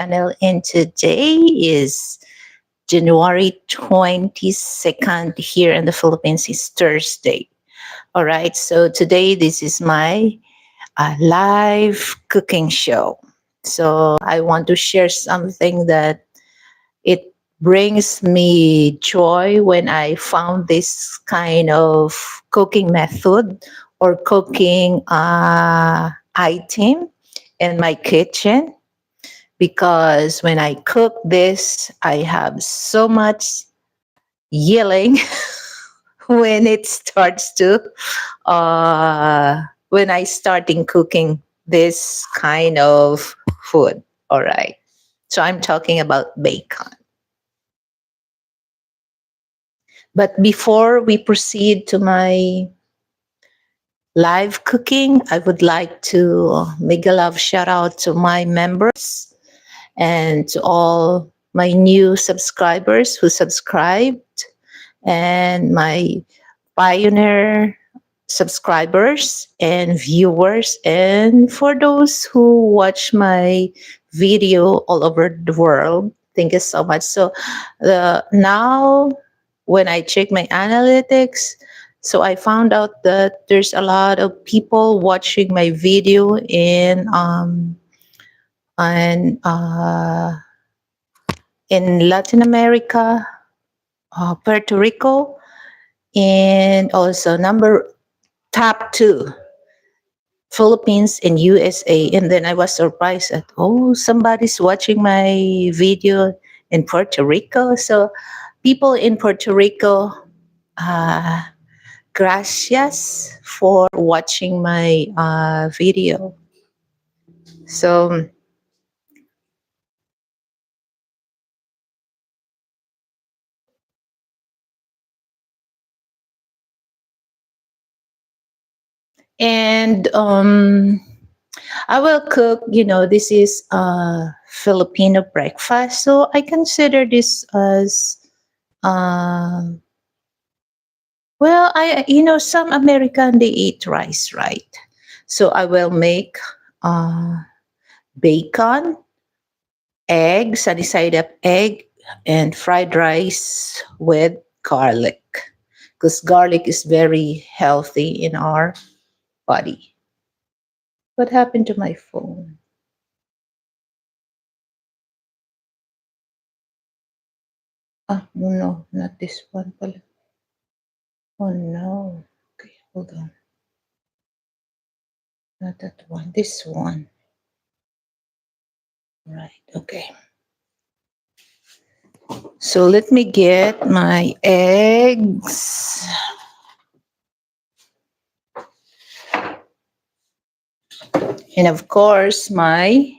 channel, and today is January 22nd here in the Philippines. It's Thursday. All right, so today this is my live cooking show. So I want to share something that it brings me joy when I found this kind of cooking method or cooking item in my kitchen, because when I cook this, I have so much yelling when it starts to when I starting cooking this kind of food. All right. So I'm talking about bacon. But before we proceed to my live cooking, I would like to make a love shout out to my members and to all my new subscribers who subscribed, and my pioneer subscribers and viewers, and for those who watch my video all over the world. Thank you so much. So now when I check my analytics, so I found out that there's a lot of people watching my video and in Latin America, Puerto Rico, and also number top two, Philippines and USA. And then I was surprised that, oh, somebody's watching my video in Puerto Rico. So people in Puerto Rico, uh, gracias for watching my video. So and I will cook, this is a Filipino breakfast. So I consider this as, uh, well, some American, they eat rice, right? So I will make uh, bacon, egg, sunny side up egg, and fried rice with garlic. Because garlic is very healthy in our body. What happened to my phone? No, not this one. Oh no. Okay, hold on. Not that one. This one. Right. Okay. So let me get my eggs. And of course, my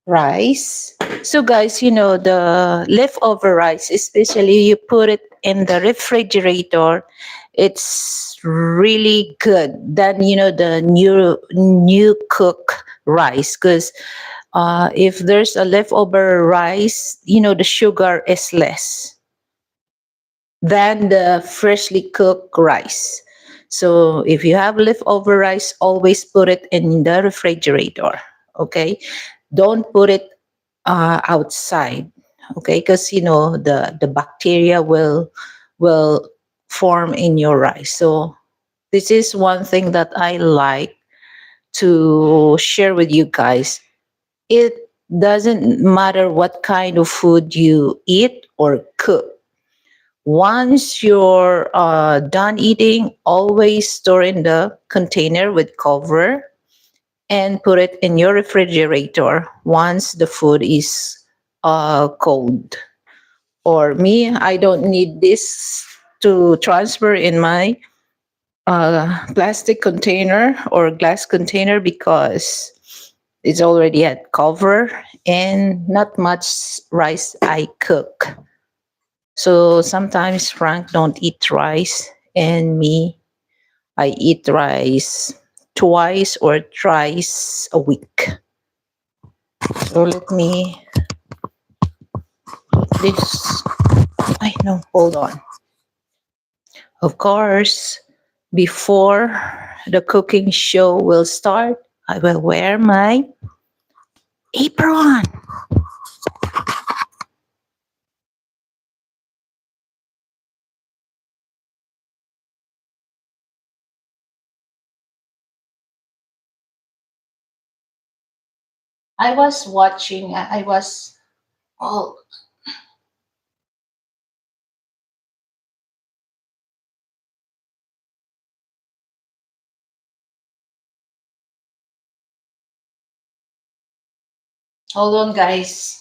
rice. So, guys, the leftover rice, especially you put it in the refrigerator, it's really good than the new cook rice, because if there's a leftover rice, the sugar is less than the freshly cooked rice. So if you have leftover rice, always put it in the refrigerator. Okay, don't put it outside. Okay, because the bacteria will form in your rice. So this is one thing that I like to share with you guys. It doesn't matter what kind of food you eat or cook. Once you're done eating, always store in the container with cover and put it in your refrigerator once the food is cold. Or me, I don't need this to transfer in my plastic container or glass container, because it's already at cover and not much rice I cook. So sometimes Frank don't eat rice, and me, I eat rice twice or thrice a week. So let me this. I know. Hold on. Of course, before the cooking show will start, I will wear my Apron. I was watching. I was. Oh, hold on, guys.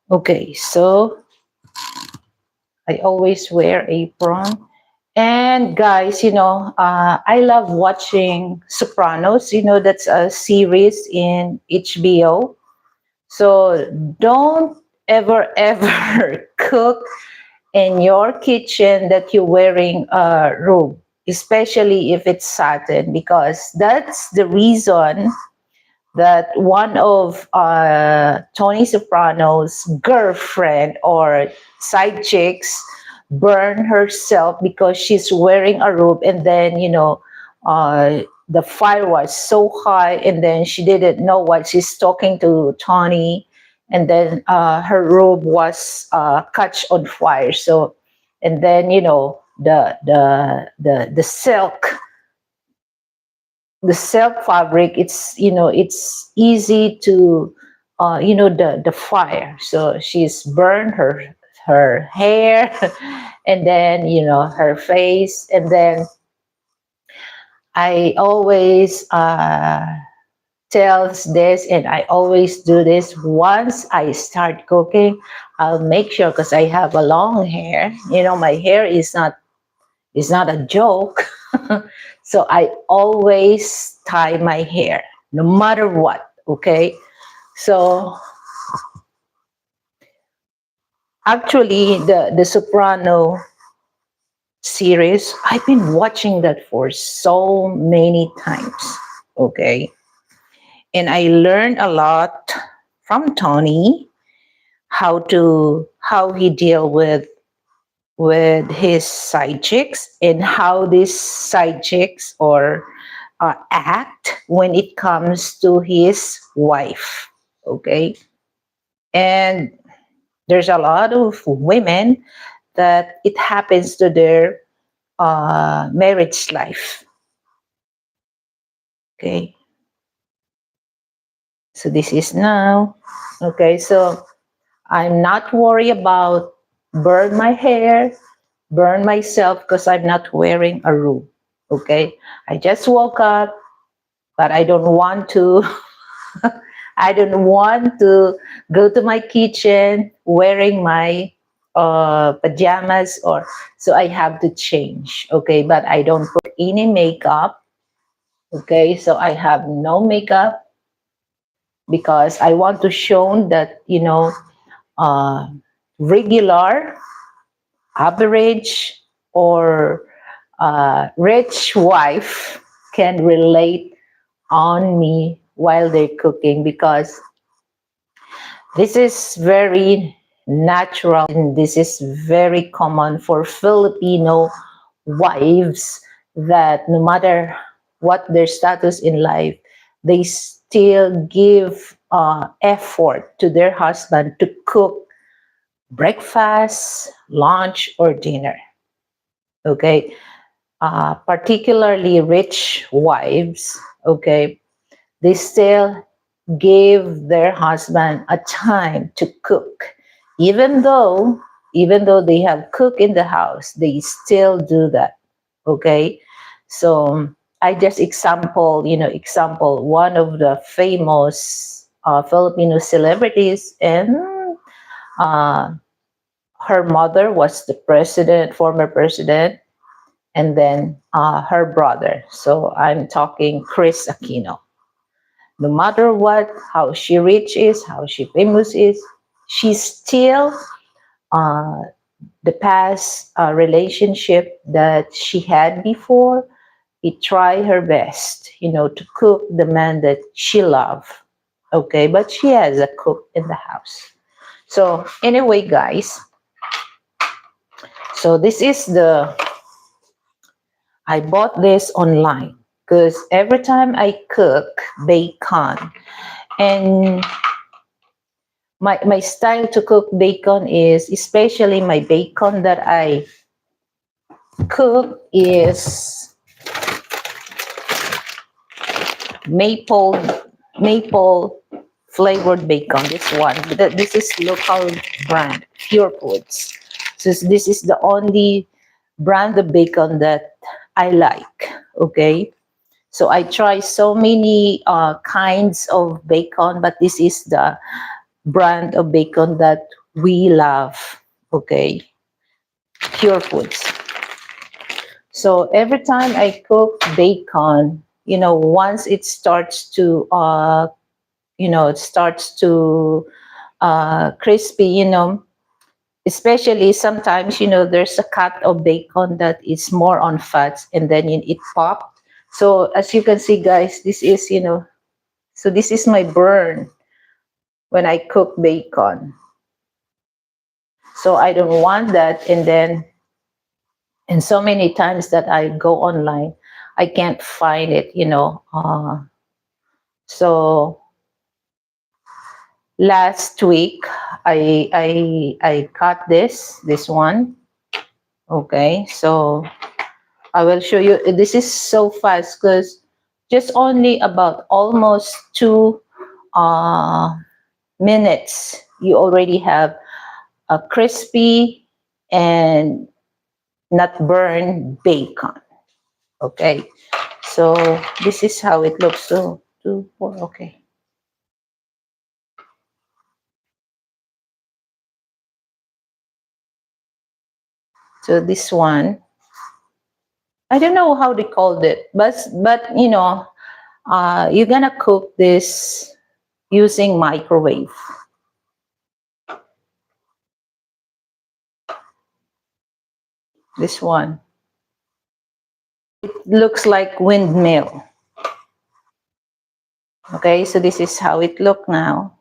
Okay, so I always wear apron. And guys, I love watching Sopranos. That's a series in HBO. So don't ever, ever cook in your kitchen that you're wearing a robe, especially if it's satin, because that's the reason that one of Tony Soprano's girlfriend or side chicks burned herself because she's wearing a robe, and then the fire was so high, and then she didn't know what she's talking to Tony, and then her robe was catch on fire. So, and then the silk fabric, it's easy to the fire, so she's burned her hair and then her face. And then I always tells this, and I always do this once I start cooking. I'll make sure, because I have a long hair, my hair is not a joke. So I always tie my hair, no matter what. Okay. So actually, the Soprano series, I've been watching that for so many times. Okay. And I learned a lot from Tony, how he deal with his side chicks, and how these side chicks or act when it comes to his wife. Okay. And there's a lot of women that it happens to their marriage life. Okay. So this is now. Okay. So I'm not worried about burn my hair, burn myself, because I'm not wearing a robe. Okay. I just woke up, but I don't want to. I don't want to go to my kitchen wearing my pajamas, or so I have to change. Okay, but I don't put any makeup. Okay, so I have no makeup because I want to show that uh, regular, average, or rich wife can relate on me while they're cooking, because this is very natural, and this is very common for Filipino wives, that no matter what their status in life, they still give effort to their husband to cook breakfast, lunch, or dinner. Okay. Particularly rich wives, okay, they still give their husband a time to cook, even though they have cook in the house, they still do that. Okay. So I just example one of the famous Filipino celebrities, and uh, her mother was the president, former president, and then her brother, so I'm talking Chris Aquino. No matter what, how she rich is, how she famous is, she still uh, the past relationship that she had before. He tried her best, to cook the man that she loved. Okay, but she has a cook in the house. So anyway, guys, so this is the I bought this online because every time I cook bacon, and my style to cook bacon is, especially my bacon that I cook is maple maple flavored bacon. This one, this is local brand, Pure Foods. So this is the only brand of bacon that I like. Okay, so I try so many kinds of bacon, but this is the brand of bacon that we love. Okay, Pure Foods. So every time I cook bacon, once it starts to it starts to crispy, especially sometimes, there's a cut of bacon that is more on fats, and then it popped. So as you can see, guys, this is, so this is my burn when I cook bacon. So I don't want that. And so many times that I go online, I can't find it, so last week I cut this one. Okay, so I will show you. This is so fast because just only about almost 2 minutes, you already have a crispy and not burned bacon. Okay, so this is how it looks. So 2, 4. Okay, so this one, I don't know how they called it, but you're gonna cook this using microwave. This one, it looks like windmill. Okay, so this is how it look now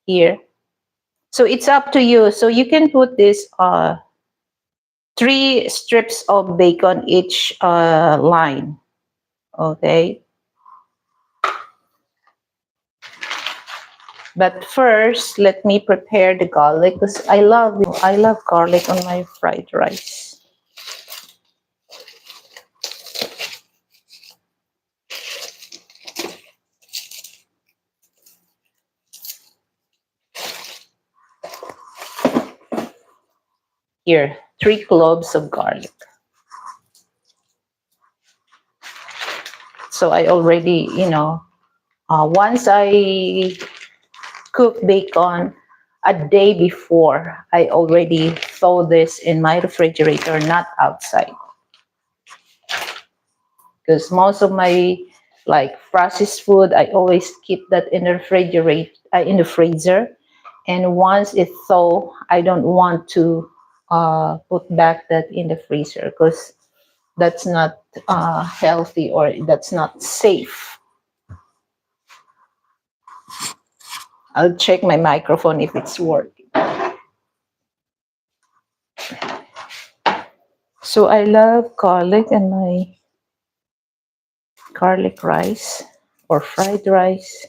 here. So it's up to you. So you can put this 3 strips of bacon each line. Okay, but first let me prepare the garlic because I love garlic on my fried rice. Here, 3 cloves of garlic. So I already, once I cook bacon a day before, I already thaw this in my refrigerator, not outside. Because most of my like processed food, I always keep that in the refrigerator, in the freezer. And once it thaw, I don't want to put back that in the freezer because that's not healthy, or that's not safe. I'll check my microphone if it's working. So I love garlic and my garlic rice or fried rice.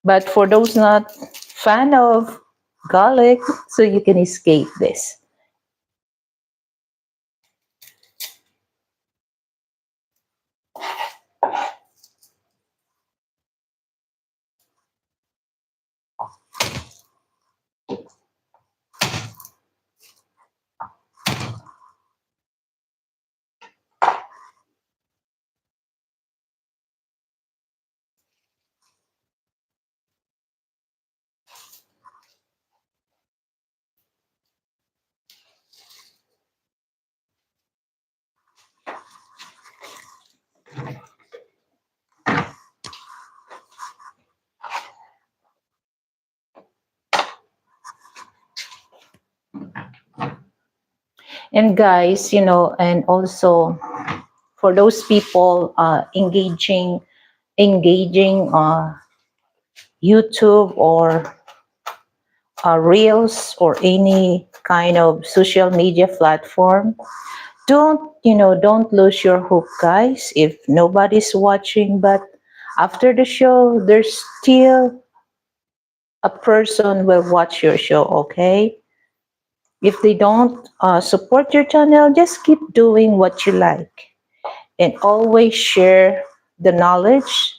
But for those not fan of garlic, so you can escape this. And guys, and also for those people engaging YouTube or Reels or any kind of social media platform, don't lose your hook, guys. If nobody's watching, but after the show, there's still a person will watch your show, okay? If they don't support your channel, just keep doing what you like and always share the knowledge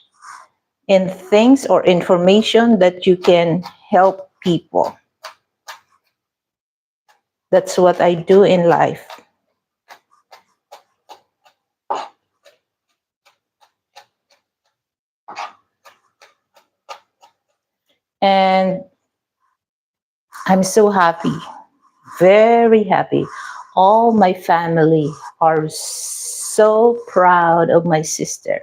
and things or information that you can help people. That's what I do in life. And I'm so happy, very happy. All my family are so proud of my sister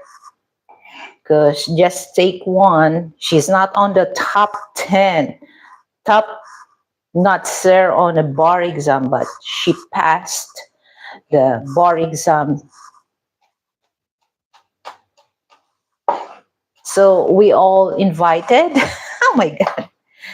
because just take one, she's not on the top 10, top, not there on a bar exam, but she passed the bar exam. So we all invited. Oh my God.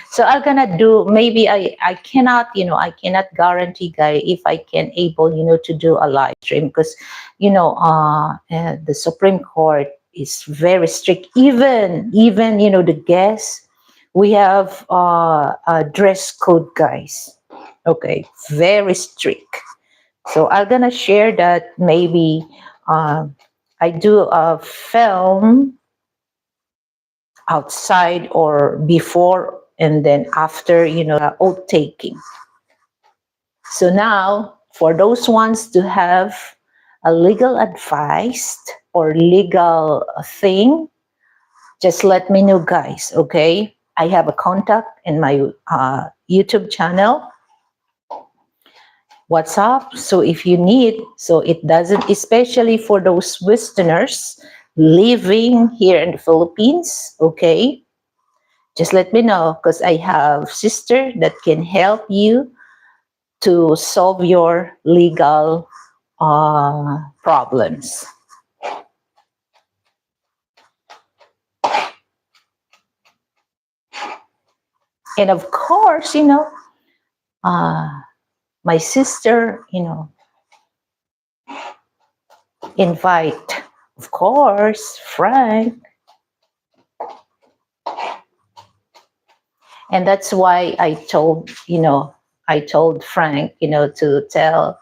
So I'm gonna do, maybe I cannot, I cannot guarantee, guys, if I can able, to do a live stream because, the Supreme Court is very strict. Even, the guests, we have a dress code, guys. Okay, very strict. So I'm gonna share that maybe I do a film outside or before and then after, oath taking. So now, for those ones to have a legal advice or legal thing, just let me know, guys, okay? I have a contact in my YouTube channel, WhatsApp. So if you need, so it doesn't, especially for those Westerners living here in the Philippines, okay? Just let me know because I have sister that can help you to solve your legal problems. And of course, uh, my sister, invite, of course, Frank. And that's why I told Frank, to tell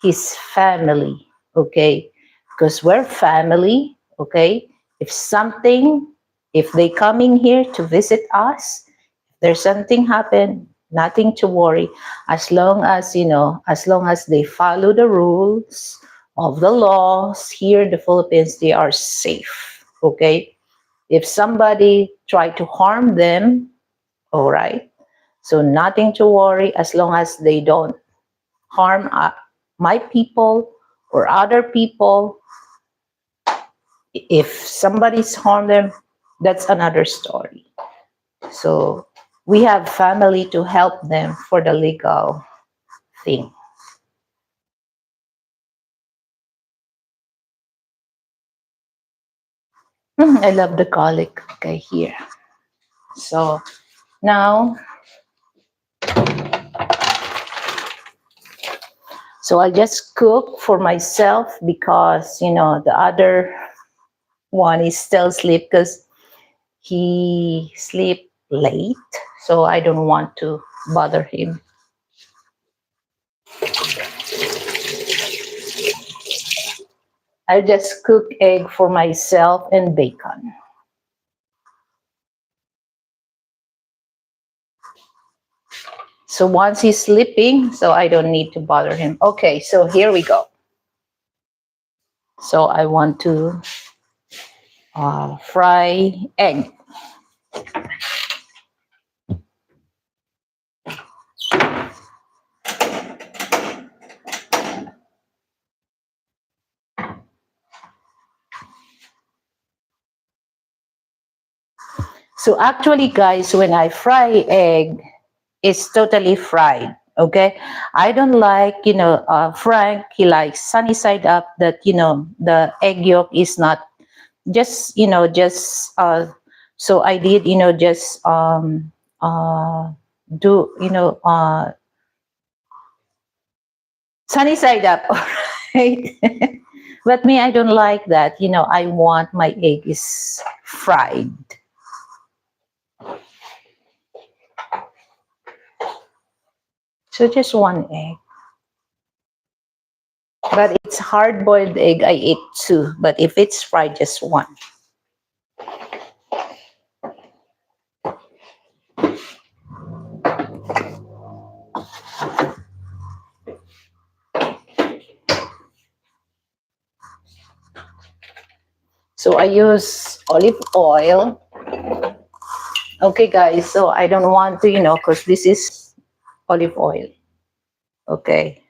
his family, okay? Because we're family, okay? If something, if they coming here to visit us, if there's something happen, nothing to worry. As long as they follow the rules of the laws here in the Philippines, they are safe, okay? If somebody try to harm them, all right. So nothing to worry as long as they don't harm my people or other people. If somebody's harmed them, that's another story. So we have family to help them for the legal thing. I love the garlic, okay, here. So now, so I just cook for myself because, the other one is still asleep because he sleep late, so I don't want to bother him. I just cook egg for myself and bacon. So once he's sleeping, so I don't need to bother him. Okay, so here we go. So I want to fry egg. So actually, guys, when I fry egg, it's totally fried. Okay, I don't like, Frank, he likes sunny side up, that, the egg yolk is not just, so I did, just do, sunny side up. Right? But me, I don't like that. I want my egg is fried. So just one egg. But it's hard boiled egg, I eat two. But if it's fried, just one. So I use olive oil. Okay, guys. So I don't want to, because this is olive oil. Okay.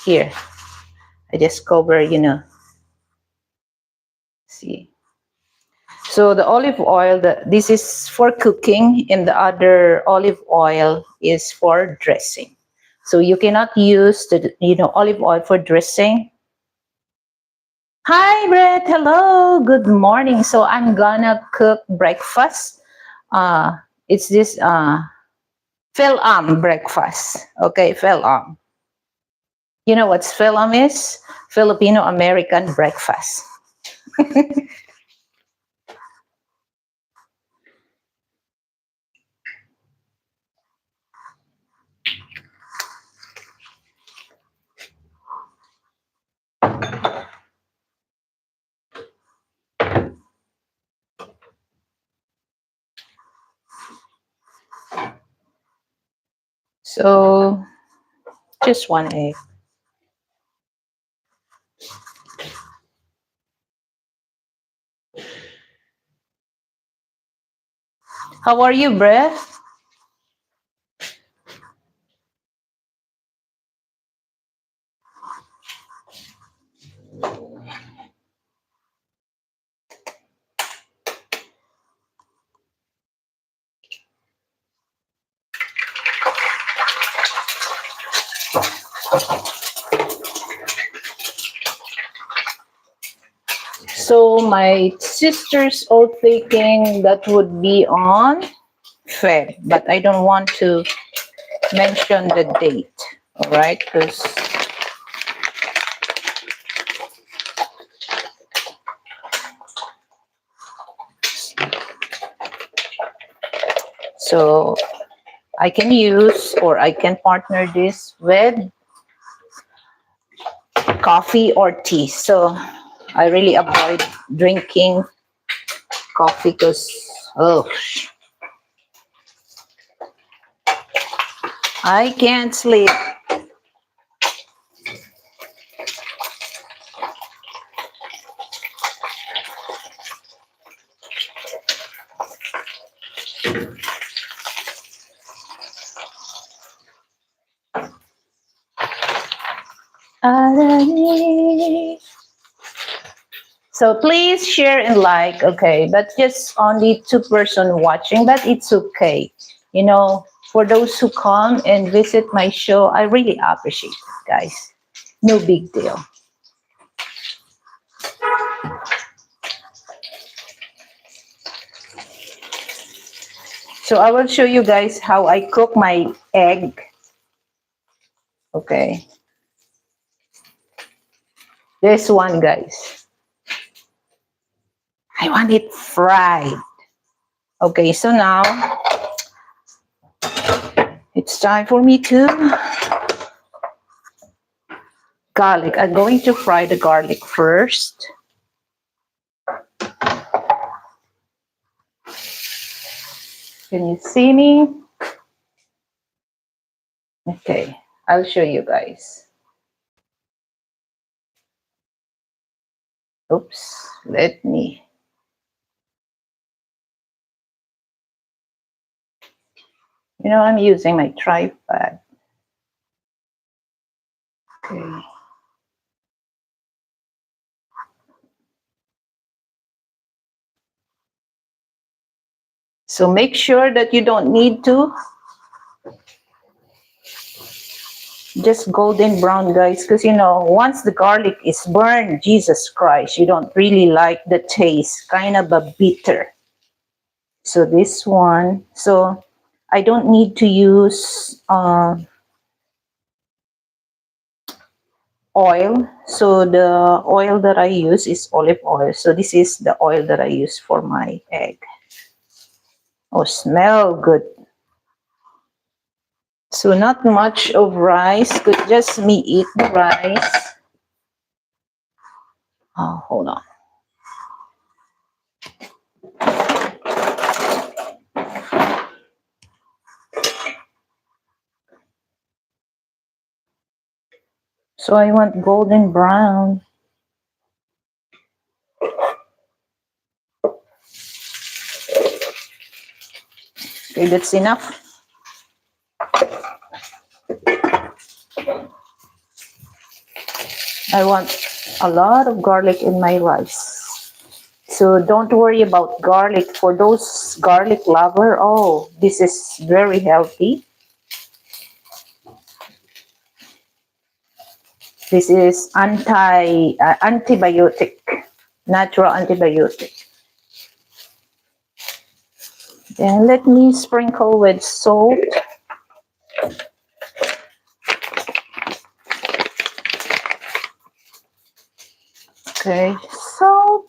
Here. I just cover, see. So the olive oil, this is for cooking, and the other olive oil is for dressing. So you cannot use the, olive oil for dressing. Hi, Brett. Hello. Good morning. So I'm gonna cook breakfast. It's this Philam breakfast. Okay, Philam. You know what Philam is? Filipino American breakfast. So just one egg. How are you, Brett? So my sister's all thinking that would be on Feb, but I don't want to mention the date. All right, because so I can use, or I can partner this with coffee or tea. So I really avoid drinking coffee because, oh, I can't sleep. So please share and like, okay, but just only 2 person watching, but it's okay. For those who come and visit my show, I really appreciate it, guys. No big deal. So I will show you guys how I cook my egg. Okay. This one, guys. I want it fried. Okay, so now it's time for me to garlic. I'm going to fry the garlic first. Can you see me? Okay, I'll show you guys. Oops, let me. I'm using my tripod. Okay. So make sure that you don't need to Just golden brown, guys, because you know, once the garlic is burned, Jesus Christ, you don't really like the taste, kind of a bitter. So this one, so I don't need to use oil. So the oil that I use is olive oil. So this is the oil that I use for my egg. Oh, smell good. So not much of rice, could just me eat the rice. Oh, hold on. So I want golden brown. Okay, that's enough. I want a lot of garlic in my rice. So don't worry about garlic. For those garlic lover, oh, this is very healthy. This is antibiotic, natural antibiotic. Then let me sprinkle with salt. Okay, salt.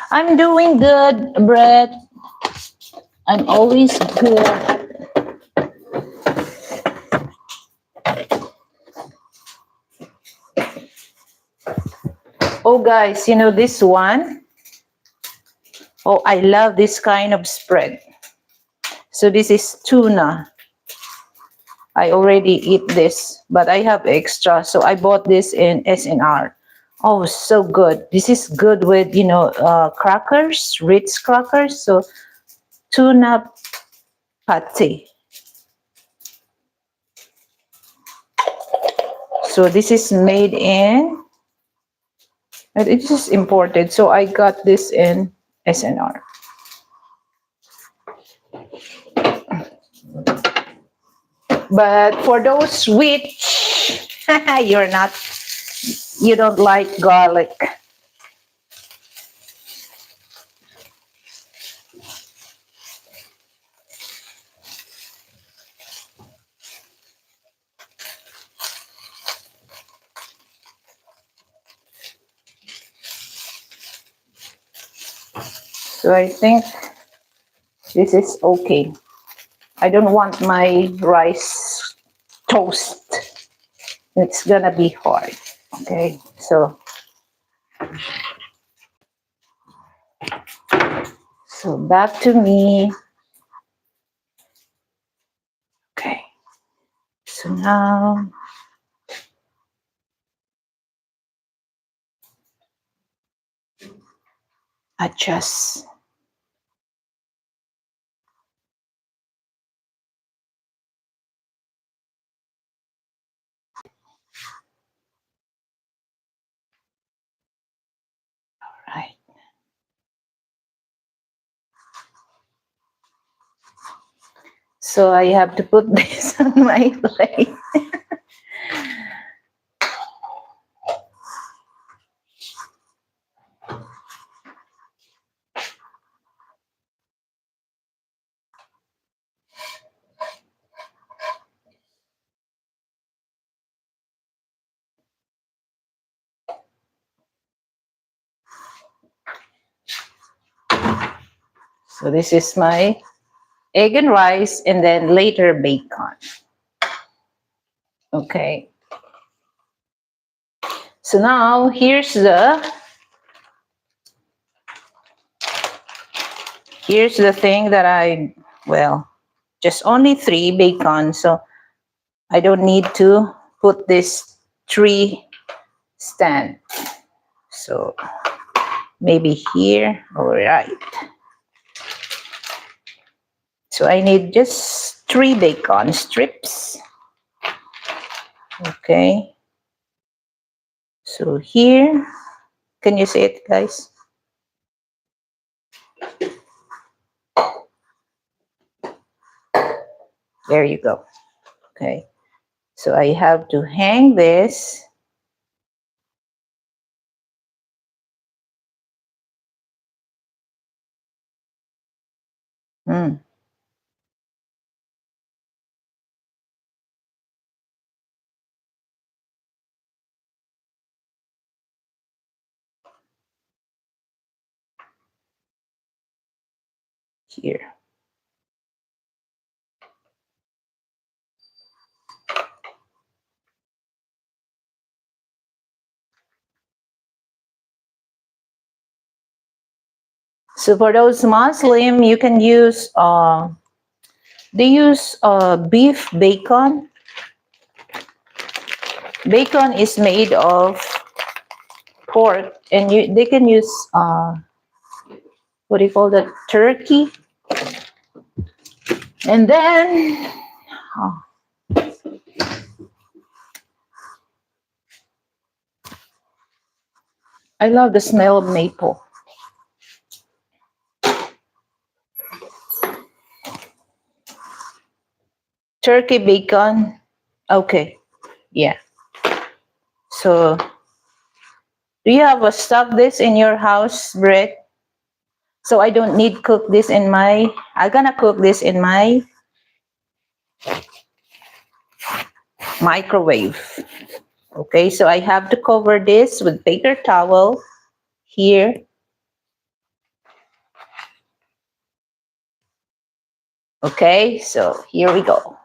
I'm doing good, Brett. I'm always good. Oh, guys, you know this one? Oh, I love this kind of spread. So this is tuna. I already eat this, but I have extra. So I bought this in SNR. Oh, so good. This is good with, you know, crackers, Ritz crackers. So tuna pate. So this is made in, it is imported. So I got this in SNR. But for those which you're not, you don't like garlic. So I think this is okay. I don't want my rice toast. It's gonna be hard. Okay, so back to me. Okay, so now adjust. Right. So I have to put this on my plate. So this is my egg and rice, and then later bacon. Okay. So now here's the thing that just only 3 bacon. So I don't need to put this 3 stand. So maybe here. All right. So I need just 3 bacon strips. Okay. So here, can you see it, guys? There you go. Okay. So I have to hang this. Here. So for those Muslim, you can use they use beef bacon. Bacon is made of pork, and they can use what do you call that, turkey. And then I love the smell of maple. Turkey bacon. Okay. Yeah. So do you have a stock this in your house, Brett? So I don't need cook this in my, I'm gonna cook this in my microwave. Okay, so I have to cover this with paper towel here. Okay, so here we go.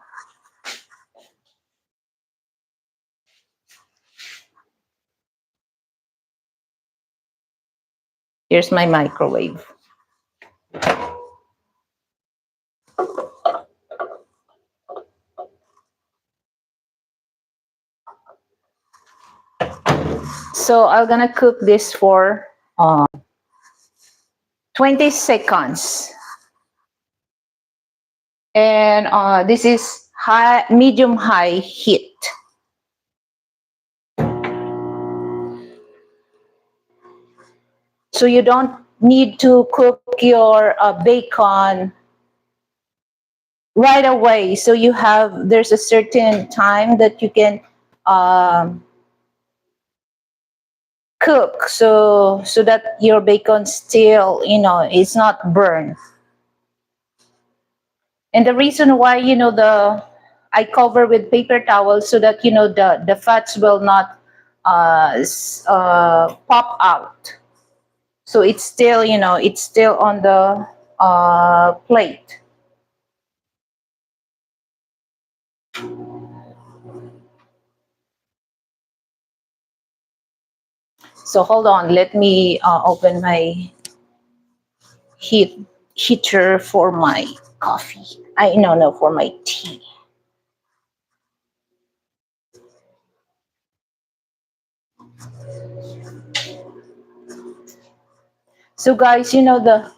Here's my microwave. So I'm gonna cook this for 20 seconds. And this is medium high heat. So you don't need to cook your bacon right away. So there's a certain time that you can cook, so that your bacon still, it's not burned. And the reason why, I cover with paper towel so that, the fats will not pop out. So it's still, it's still on the plate. So hold on, let me open my heater for my coffee. No, for my tea. So guys, oh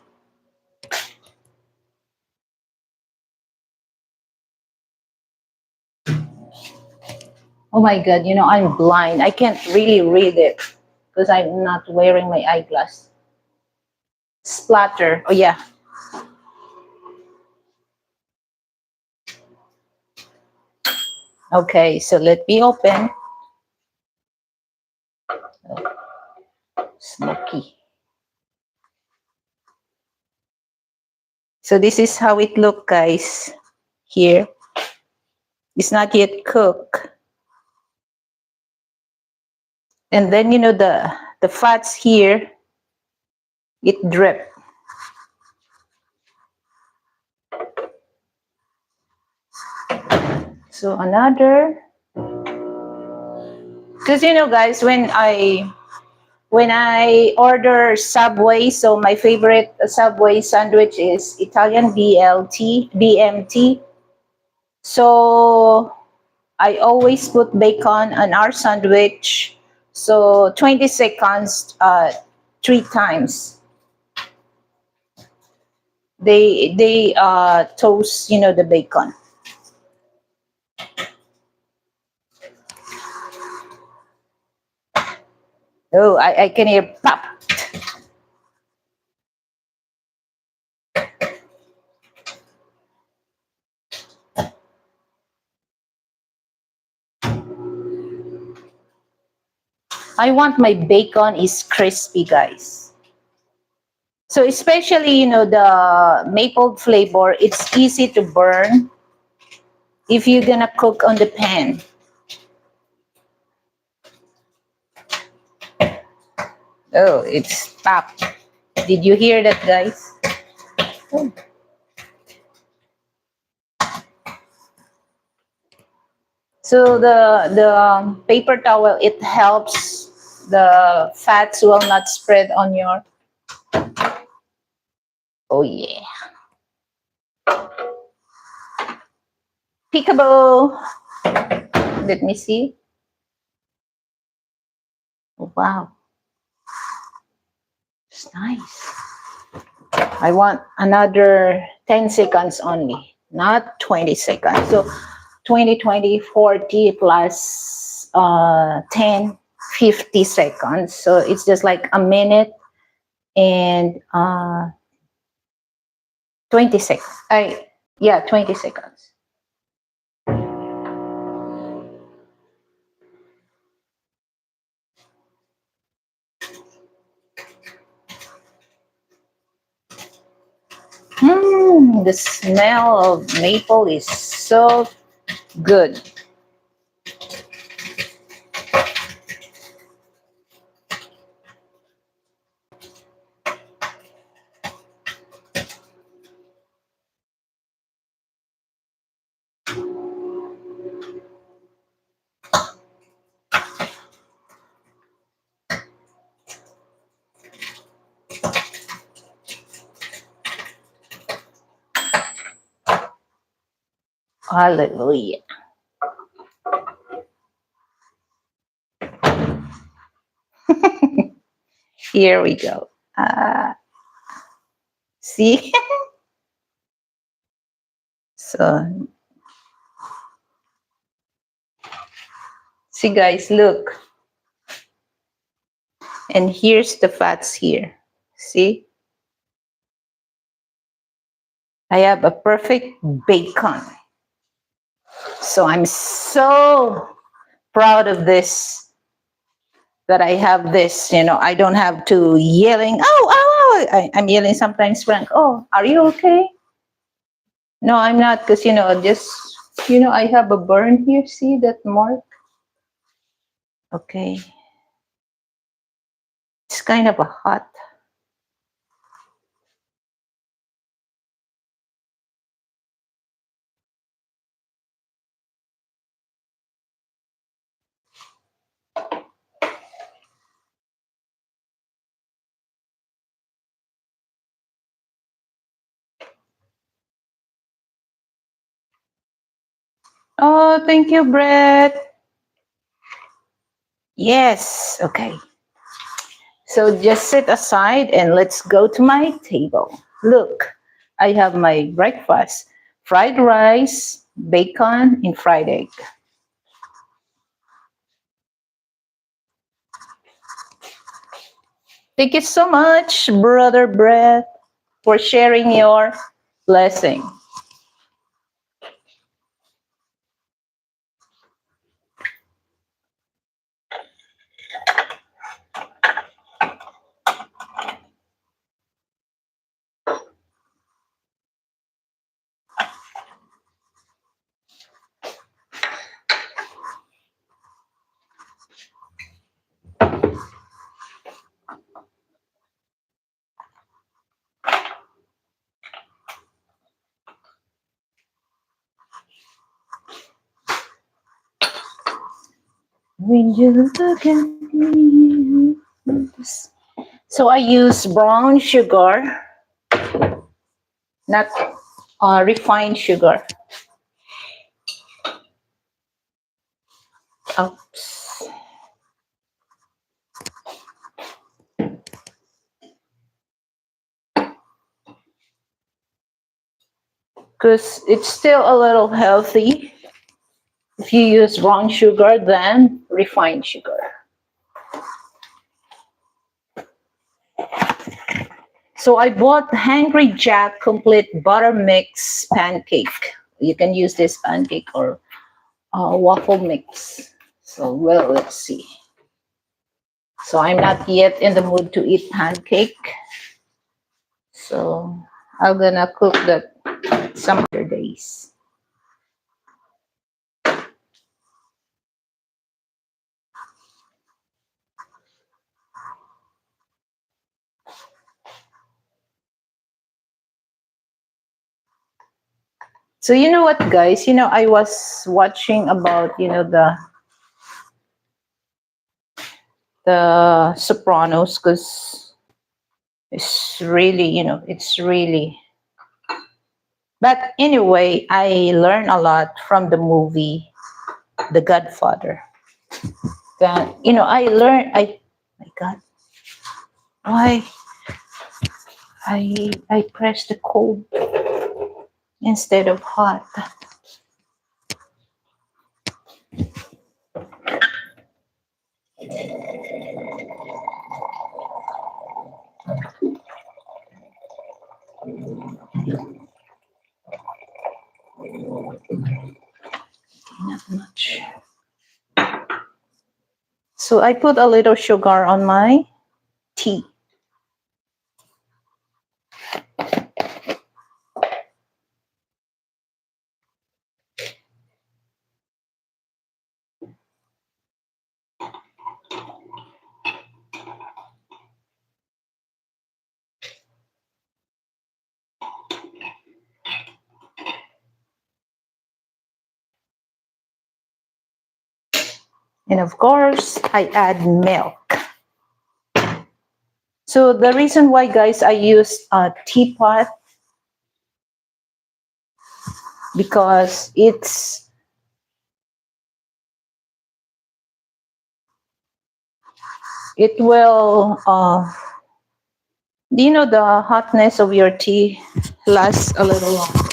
my God, I'm blind. I can't really read it because I'm not wearing my eyeglass. Splatter. Oh yeah. Okay, so let me open. Smoky. So this is how it look, guys. Here. It's not yet cooked. And then, the fats here, it drip. So another, because guys, when I order Subway, so my favorite Subway sandwich is Italian BMT. So I always put bacon on our sandwich So 20 seconds, three times. They toast, the bacon. Oh, I can hear pop. I want my bacon is crispy, guys. So especially, the maple flavor, it's easy to burn if you're gonna cook on the pan. Oh, it's pop. Did you hear that, guys? Oh. So the paper towel, it helps the fats will not spread on your. Oh yeah, peekaboo. Let me see. Oh, wow, it's nice. I want another 10 seconds only, not 20 seconds. So 20, 20, 40 plus 10, 50 seconds. So it's just like a minute and 20 seconds. Yeah, 20 seconds. The smell of maple is so good. Hallelujah. Here we go. See? So, see, guys, look. And here's the fats here. See? I have a perfect bacon. So I'm so proud of this that I have this. I don't have to yelling. Oh, oh, oh. I'm yelling sometimes, Frank. Oh, are you okay? No, I'm not, because just I have a burn here. See that mark? Okay, it's kind of a hot. Oh, thank you, Brett. Yes, okay. So just sit aside and let's go to my table. Look, I have my breakfast: fried rice, bacon, and fried egg. Thank you so much, Brother Brett, for sharing your blessing. When you look at me. So I use brown sugar, not refined sugar. Oops. because it's still a little healthy if you use brown sugar than refined sugar. So I bought Hungry Jack Complete Butter Mix Pancake. You can use this pancake or waffle mix. So, well, let's see. So I'm not yet in the mood to eat pancake. So I'm gonna cook that some other days. So you know what, guys? I was watching about the Sopranos because it's really. But anyway, I learned a lot from the movie The Godfather. That I learned. My God, why I pressed the cold instead of hot. Not much. So I put a little sugar on my tea. And of course, I add milk. So the reason why, guys, I use a teapot because it will the hotness of your tea lasts a little longer.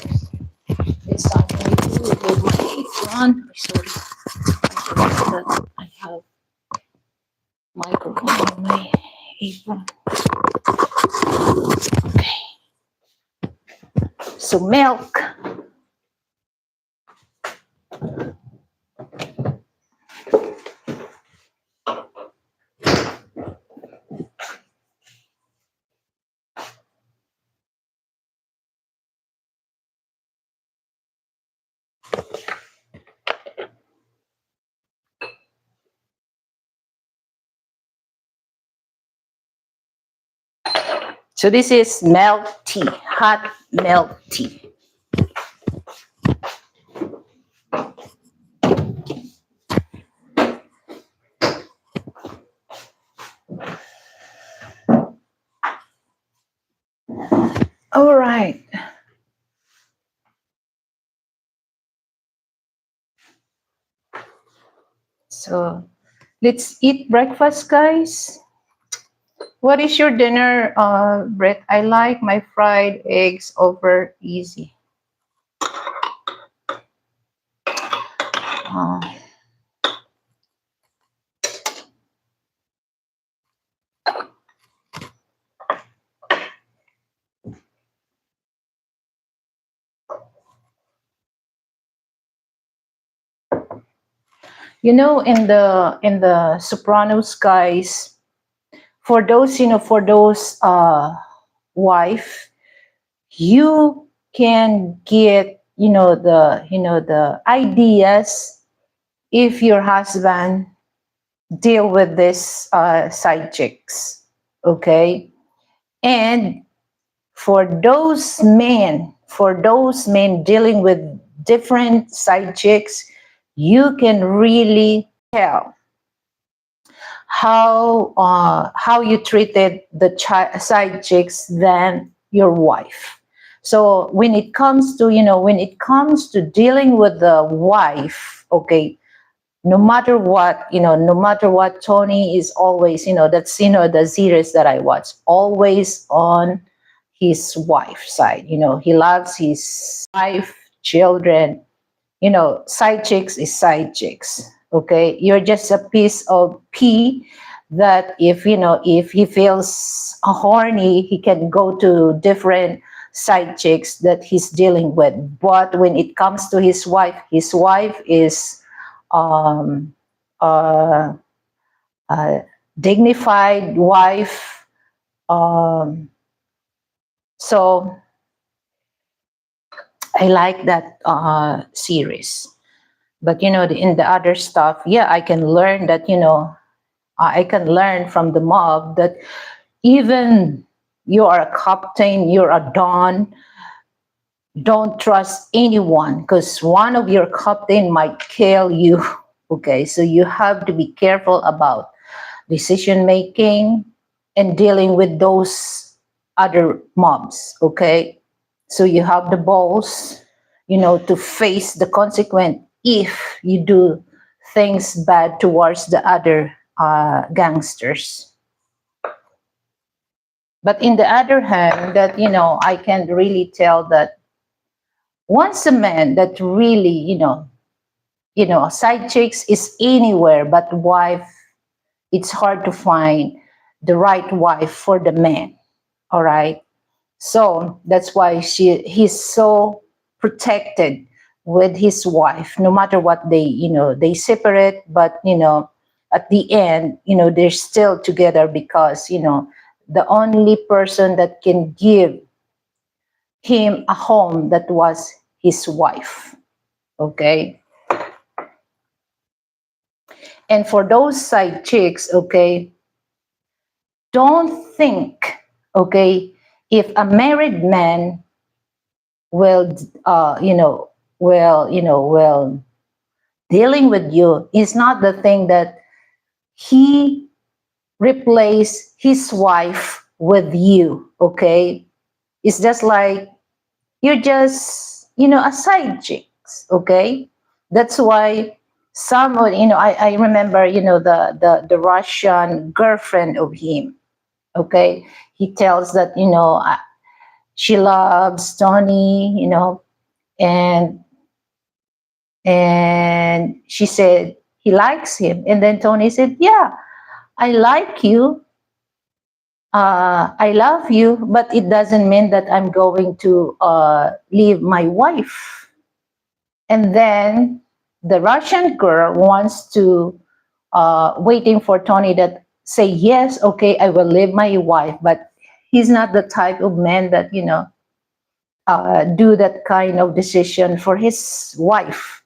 It's time for me to remove my apron. Sorry, I forgot that I have microphone on my apron. Okay, so milk. So this is milk tea, hot milk tea. All right. So let's eat breakfast, guys. What is your dinner, Brett? I like my fried eggs over easy. Uh, in the Sopranos, guys, for those wife, you can get the ideas if your husband deal with this side chicks, okay? And for those men dealing with different side chicks, you can really tell how you treated the side chicks than your wife. So when it comes to dealing with the wife, okay, no matter what, Tony is always, that's the series that I watch, always on his wife's side. He loves his wife, children. Side chicks is side chicks. Okay, you're just a piece of pea that if he feels horny, he can go to different side chicks that he's dealing with. But when it comes to his wife is um, uh, a dignified wife. Um, so I like that series. But in the other stuff, yeah, I can learn that. I can learn from the mob that even you are a captain, you're a don, don't trust anyone because one of your captain might kill you. Okay, so you have to be careful about decision making and dealing with those other mobs. Okay, so you have the balls, to face the consequence if you do things bad towards the other gangsters. But in the other hand, that I can really tell that once a man that really side chicks is anywhere, but wife, it's hard to find the right wife for the man. All right. So that's why he's so protected with his wife, no matter what they separate, but at the end, they're still together because the only person that can give him a home that was his wife. Okay. And for those side chicks, okay, don't think, okay, if a married man will, will dealing with you is not the thing that he replace his wife with you, okay? It's just like you're just, a side chicks, okay? That's why some, I remember, the Russian girlfriend of him, okay? He tells that, she loves Tony, and she said he likes him. And then Tony said, yeah, I like you. I love you, but it doesn't mean that I'm going to leave my wife. And then the Russian girl wants to waiting for Tony that say yes, okay, I will leave my wife, but he's not the type of man that do that kind of decision for his wife.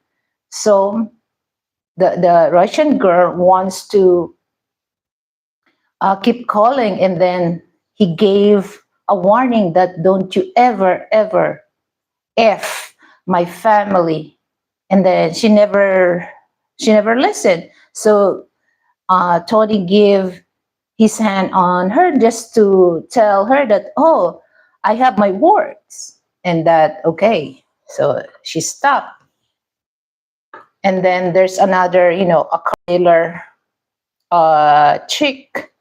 So the Russian girl wants to keep calling, and then he gave a warning that don't you ever f my family. And then she never listened. So Tony gave his hand on her just to tell her that, oh, I have my words, and that okay. So she stopped. And then there's another, a killer chick.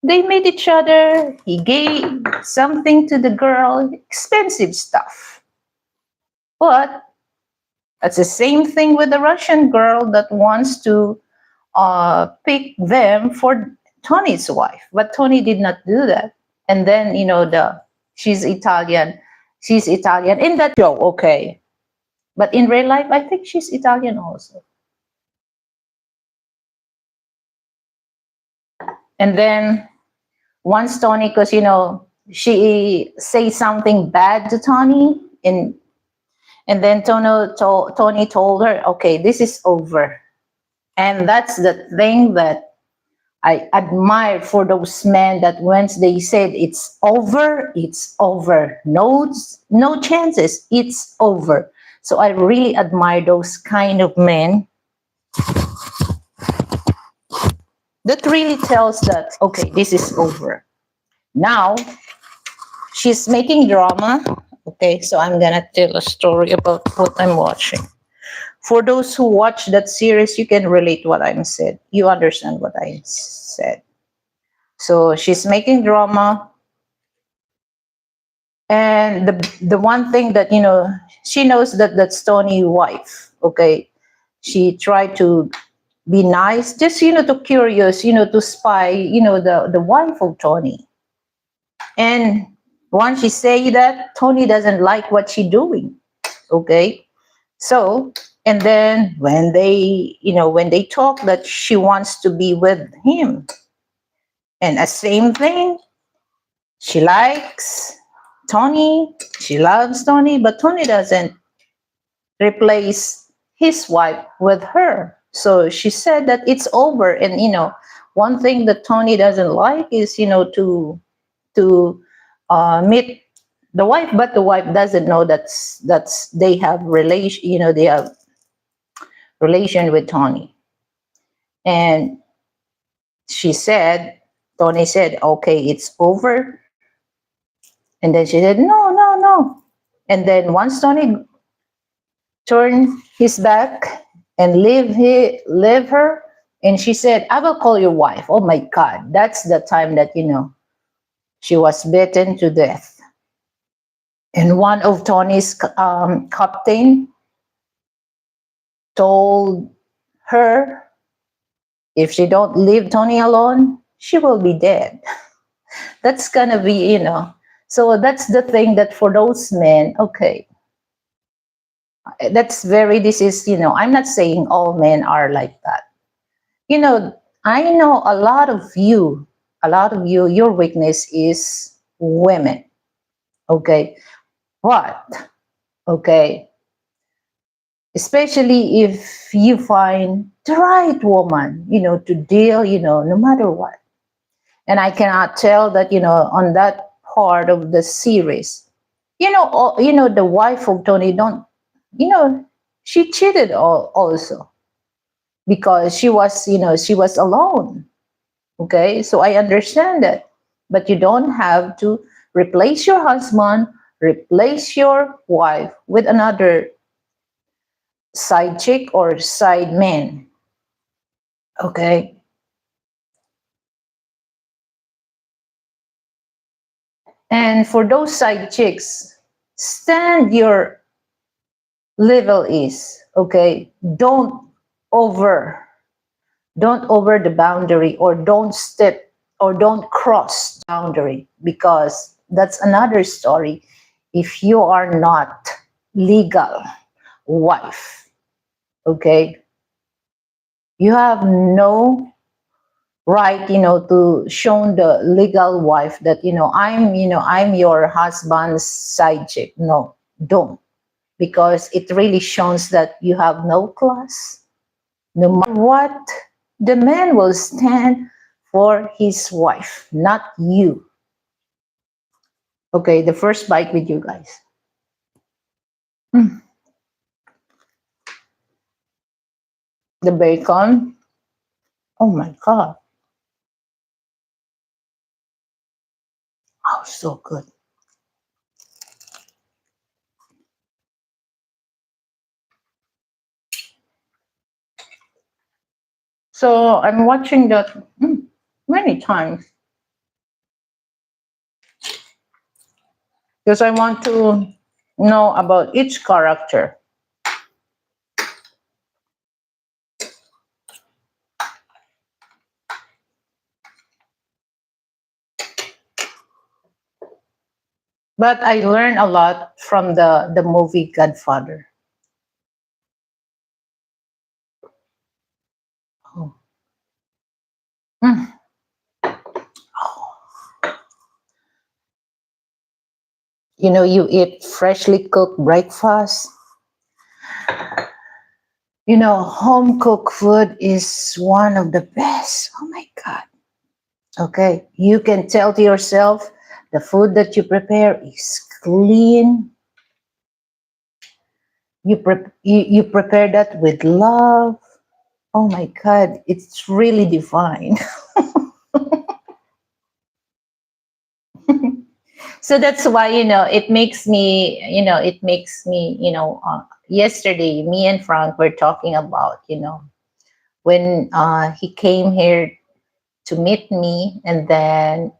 They met each other. He gave something to the girl, expensive stuff. But it's the same thing with the Russian girl that wants to pick them for Tony's wife. But Tony did not do that. And then, she's Italian. She's Italian in that show, okay. But in real life, I think she's Italian also. And then once Tony, because she say something bad to Tony, and then Tony told her, okay, this is over. And that's the thing that I admire for those men, that once they said it's over, it's over. No chances, it's over. So I really admire those kind of men that really tells that, okay, this is over. Now, she's making drama. Okay, so I'm gonna tell a story about what I'm watching. For those who watch that series, you can relate what I'm said. You understand what I said. So she's making drama. And the one thing that, she knows that that's Tony's wife. Okay, she tried to be nice, just, to curious, to spy, the wife of Tony. And once she say that, Tony doesn't like what she doing. Okay, so, and then when they talk that she wants to be with him, and the same thing, she likes Tony, she loves Tony, but Tony doesn't replace his wife with her. So she said that it's over. And one thing that Tony doesn't like is, to meet the wife, but the wife doesn't know that's they have relation, they have relation with Tony. And she said, Tony said, okay, it's over. And then she said, no, no, no. And then once Tony turned his back and leave her, and she said, I will call your wife. Oh my God, that's the time that, she was beaten to death. And one of Tony's captain told her, if she don't leave Tony alone, she will be dead. That's gonna be, So that's the thing that for those men, okay, this is, I'm not saying all men are like that. I know a lot of you, your weakness is women. Okay. But, okay, especially if you find the right woman, to deal, no matter what. And I cannot tell that, on that part of the series, the wife of Tony don't, you know, she cheated also because she was alone. Okay, so I understand that, but you don't have to replace your husband, replace your wife with another side chick or side man. Okay, and for those side chicks, stand your level is okay. Over don't over the boundary, or don't step or don't cross the boundary, because that's another story. If you are not legal wife, okay, you have no right, to show the legal wife that, I'm your husband's side chick. No, don't, because it really shows that you have no class. No matter what, the man will stand for his wife, not you. Okay, the first bite with you guys. Mm. The bacon. Oh my God. Oh, so good. So I'm watching that many times because I want to know about each character. But I learned a lot from the movie Godfather. Oh. Mm. You eat freshly cooked breakfast. Home cooked food is one of the best. Oh my God. Okay. You can tell to yourself the food that you prepare is clean. You prepare that with love. Oh my God. It's really divine. So that's why, yesterday me and Frank were talking about, when he came here to meet me, and then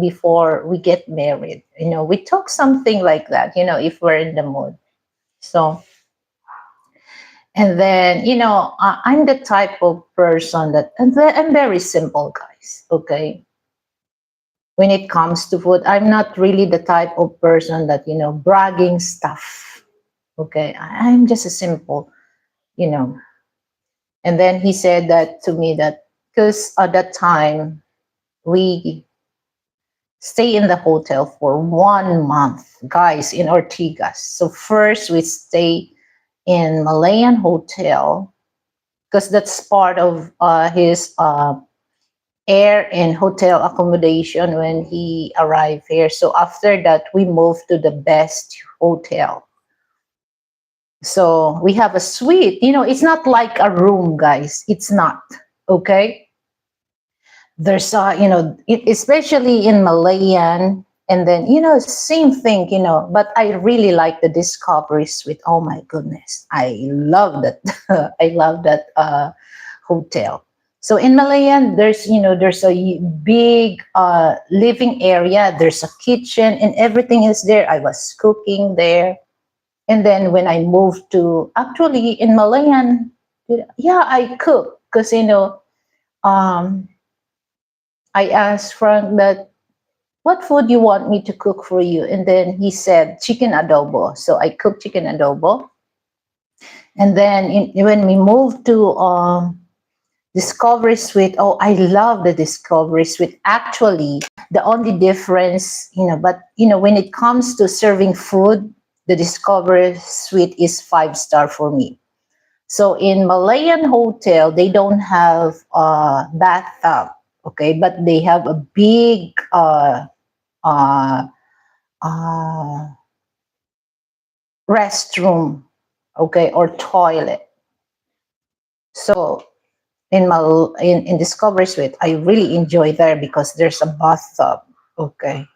before we get married, we talk something like that, if we're in the mood. So, and then, I'm the type of person that, I'm very simple, guys. Okay. When it comes to food, I'm not really the type of person that, bragging stuff. Okay. I'm just a simple, you know. And then he said that to me that because at that time we stay in the hotel for 1 month, guys, in Ortigas. So first we stay in Malayan hotel because that's part of his air and hotel accommodation when he arrived here. So after that, we moved to the best hotel. So we have a suite. It's not like a room, guys. It's not. Okay. There's especially in Malayan, and then same thing, but I really like the Discovery Suite. Oh my goodness, I love that. I love that hotel. So in Malayan, there's a big living area. There's a kitchen and everything is there. I was cooking there. And then when I moved to, actually in Malayan, yeah, I cook because, um, I asked Frank that, what food you want me to cook for you? And then he said chicken adobo. So I cooked chicken adobo. And then when we moved to Discovery Suite, oh, I love the Discovery Suite. Actually, the only difference, but when it comes to serving food, the Discovery Suite is 5-star for me. So in Malayan hotel, they don't have a bathtub, okay, but they have a big uh, uh, restroom, okay, or toilet. So in Discovery Suite, I really enjoy there because there's a bathtub, okay,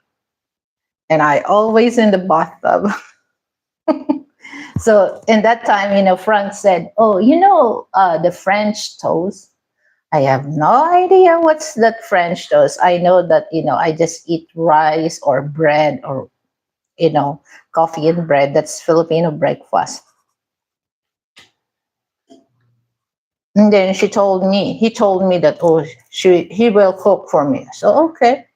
and I always in the bathtub. So in that time, Frank said, "Oh, the French toast." I have no idea what's that French toast. I know that I just eat rice or bread or coffee and bread. That's Filipino breakfast. And then he told me that, oh, he will cook for me. So, okay.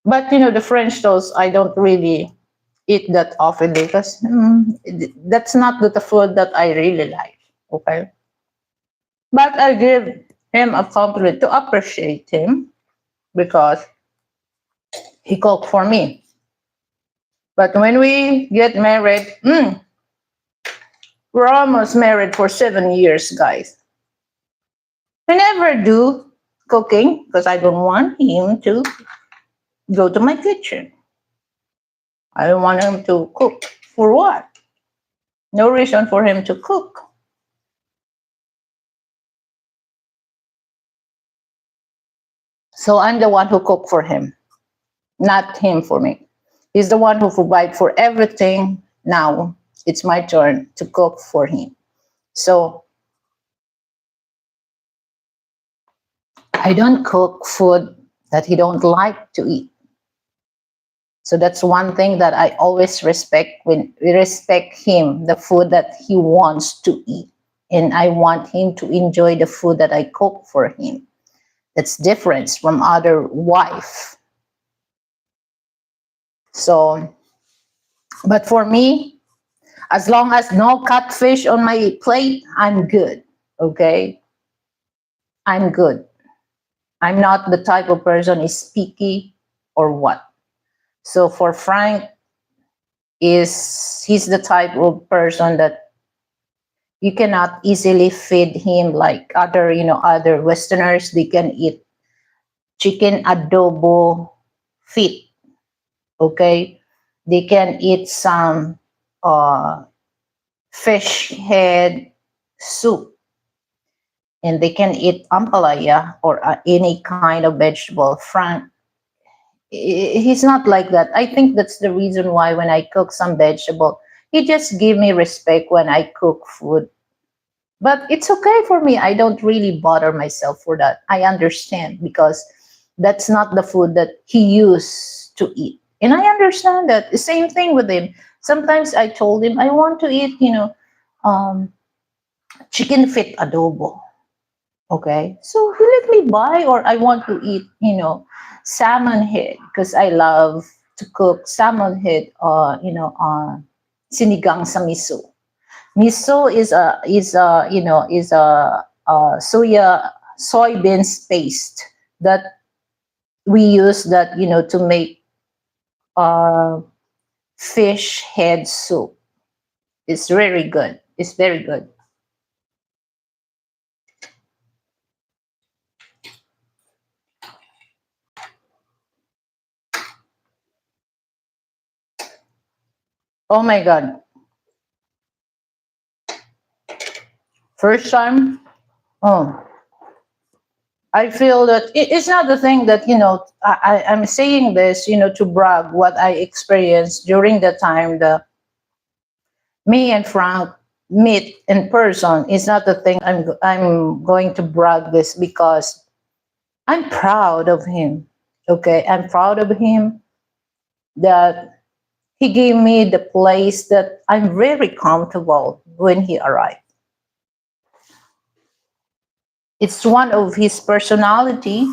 But, the French toast, I don't really eat that often because that's not the food that I really like. Okay. But I give him a compliment to appreciate him because he cooked for me. But when we get married, we're almost married for 7 years, guys. I never do cooking because I don't want him to go to my kitchen. I don't want him to cook. For what? No reason for him to cook. So I'm the one who cook for him, not him for me. He's the one who provide for everything. Now it's my turn to cook for him. So I don't cook food that he don't like to eat. So that's one thing that I always respect when we respect him, the food that he wants to eat. And I want him to enjoy the food that I cook for him. That's different from other wife. So, but for me, as long as no catfish on my plate, I'm good. Okay? I'm good. I'm not the type of person is picky or what. So for Frank, he's the type of person that you cannot easily feed him like other Westerners. They can eat chicken adobo feet. Okay, they can eat some uh, fish head soup, and they can eat ampalaya or any kind of vegetable. Frank, he's not like that. I think that's the reason why when I cook some vegetable, he just give me respect when I cook food. But it's okay for me. I don't really bother myself for that. I understand because that's not the food that he used to eat. And I understand that. The same thing with him. Sometimes I told him I want to eat, um, chicken feet adobo. Okay. So he let me buy, or I want to eat, salmon head because I love to cook salmon head, sinigang sa miso. Miso is a soybeans paste that we use that to make uh, fish head soup. It's very good. It's very good. Oh my god! First time. Oh, I feel that it's not the thing that I'm saying this to brag what I experienced during the time the me and Frank meet in person. Is not the thing I'm going to brag this because I'm proud of him. Okay, I'm proud of him that he gave me the place that I'm very comfortable when he arrived. It's one of his personality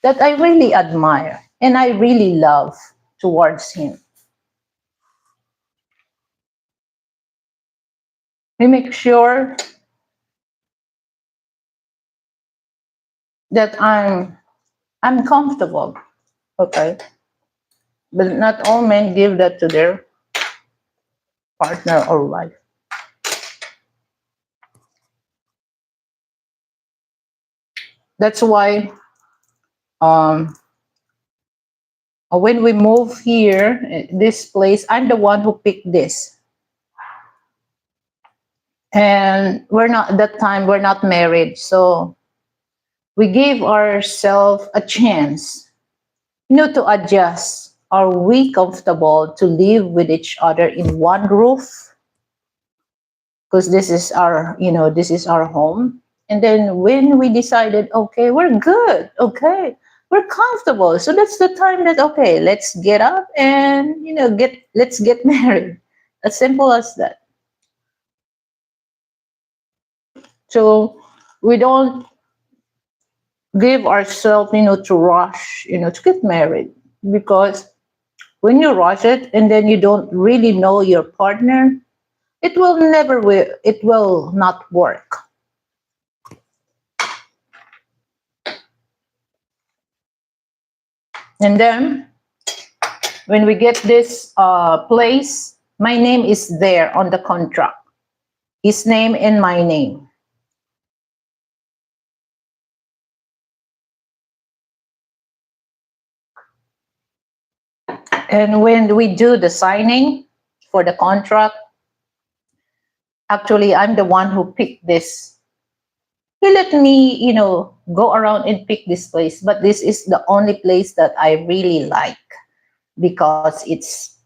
that I really admire and I really love towards him. We make sure that I'm comfortable. Okay. But not all men give that to their partner or wife. That's why um when we move here, this place, I'm the one who picked this. And we're not that time we're not married, so we gave ourselves a chance, to adjust. Are we comfortable to live with each other in one roof? Because this is our home. And then when we decided, okay, we're good, okay, we're comfortable, so that's the time that, okay, let's get up and let's get married. As simple as that. So we don't give ourselves to rush to get married, because when you rush it and then you don't really know your partner, it will not work. And then when we get this place, my name is there on the contract, his name and my name. And when we do the signing for the contract, actually I'm the one who picked this. He let me go around and pick this place, but this is the only place that I really like because it's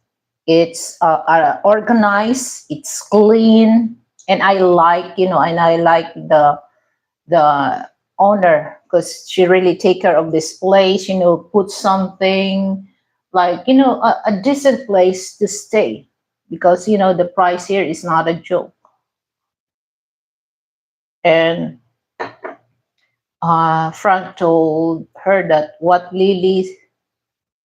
organized, it's clean, and I like the owner because she really take care of this place. Put something like a decent place to stay, because the price here is not a joke. And Frank told her that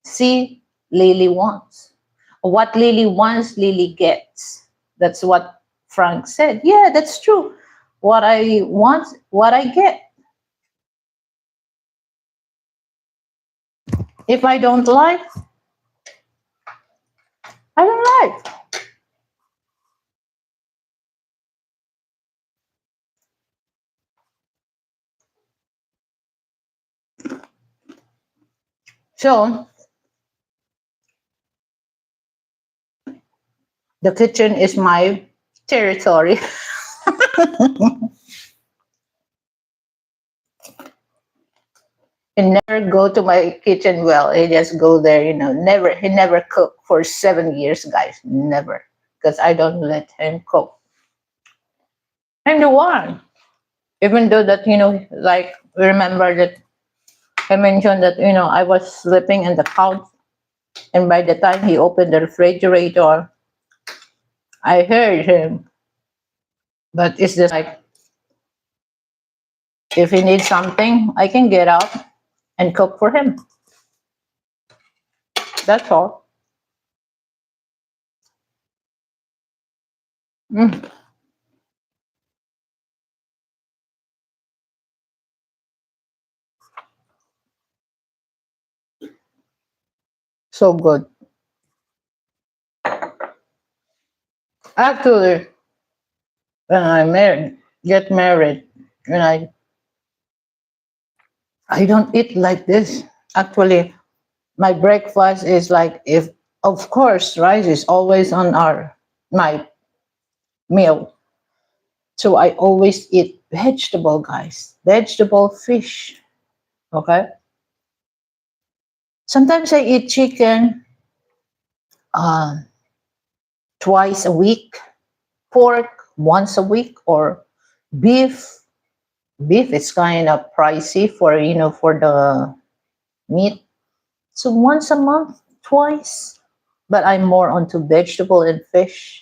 see Lily wants. What Lily wants, Lily gets. That's what Frank said. Yeah, that's true. What I want, what I get. If I don't like, I don't like. So the kitchen is my territory. He never go to my kitchen. Well, he just go there. Never. He never cooked for 7 years, guys. Never, because I don't let him cook. I'm the one. Even though that, like, remember that I mentioned that, I was sleeping in the couch, and by the time he opened the refrigerator, I heard him. But it's just like, if he needs something, I can get up and cook for him. That's all. Mm, so good. Actually, when get married, when I don't eat like this. Actually, my breakfast is like, if of course rice is always on our my meal. So I always eat vegetable, guys. Vegetable, fish. Okay. Sometimes I eat chicken uh, twice a week, pork once a week, or beef. Beef is kind of pricey for for the meat. So once a month, twice. But I'm more onto vegetable and fish.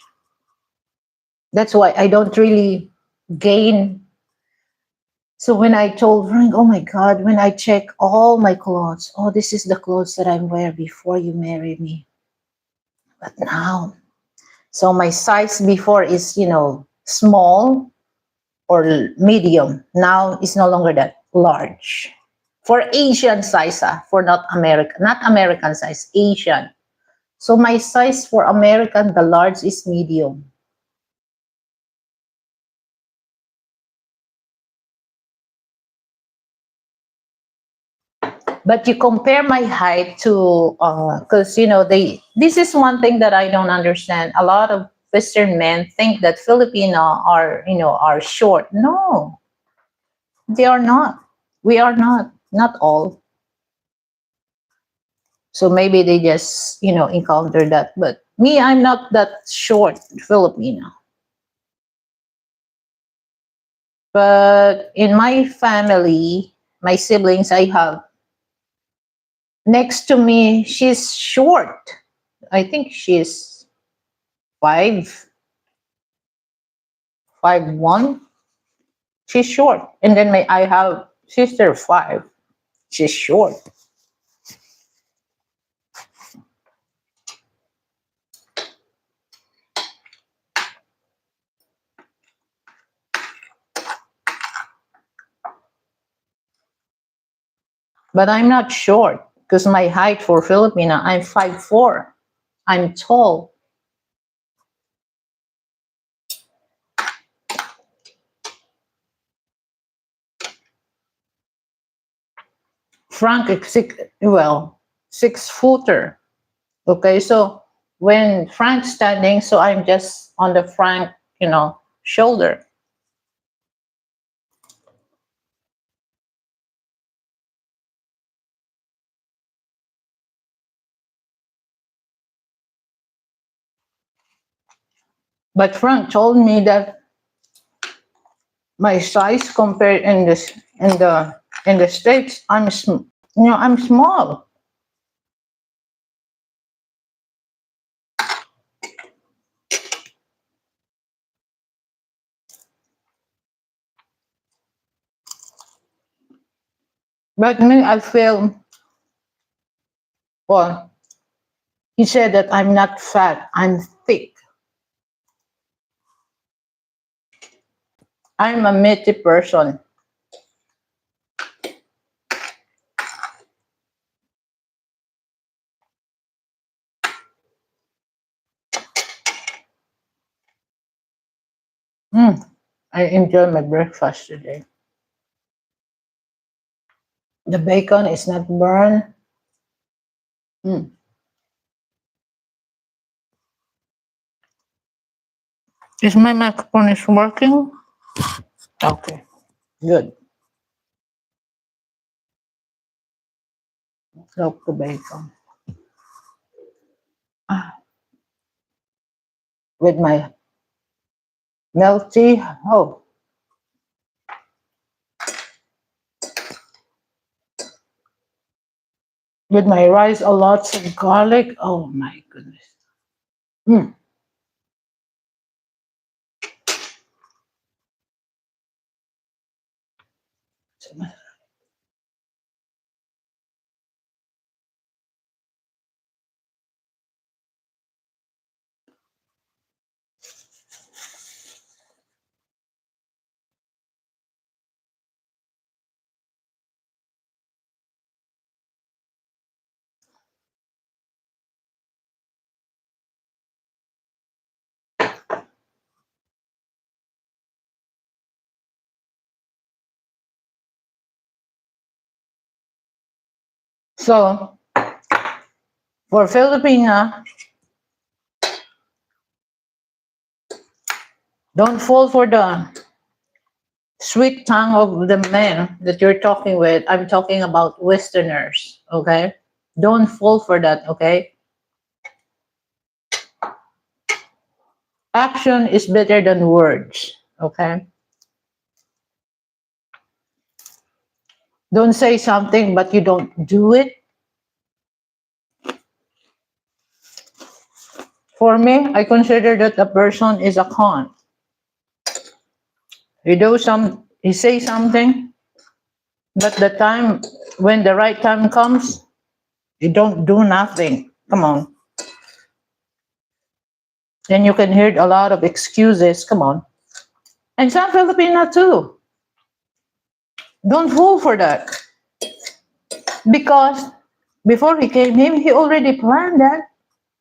That's why I don't really gain. So when I told Frank, oh my God, when I check all my clothes, oh, this is the clothes that I wear before you marry me. But now, so my size before is, small or medium. Now it's no longer that large. For Asian size, for not American size, Asian. So my size for American, the large is medium. But you compare my height to, because this is one thing that I don't understand. A lot of Western men think that Filipino are short. No, they are not. We are not all. So maybe they just encounter that. But me, I'm not that short Filipino. But in my family, my siblings, I have next to me, she's short. I think she's five 5'1". She's short. And then I have sister 5. She's short. But I'm not short because my height for Filipina, I'm 5'4". I'm tall. Frank is well, 6-footer. Okay, so when Frank's standing, so I'm just on the Frank, shoulder. But Frank told me that my size compared in the states, I'm small. But me, I feel, well, he said that I'm not fat, I'm thick. I'm a meaty person. Mm, I enjoy my breakfast today. The bacon is not burned. Mm. Is my microphone is working? Okay, good. Soak the bacon. Ah, with my milk tea. Oh, with my rice, a lots of garlic. Oh my goodness. Mm. So for Filipina, don't fall for the sweet tongue of the men that you're talking with. I'm talking about Westerners, okay? Don't fall for that, okay? Action is better than words, okay? Don't say something but you don't do it. For me, I consider that a person is a con. You say something, but the time when the right time comes, you don't do nothing. Come on. Then you can hear a lot of excuses. Come on. And some Filipino too. Don't fall for that. Because before he came here, he already planned that.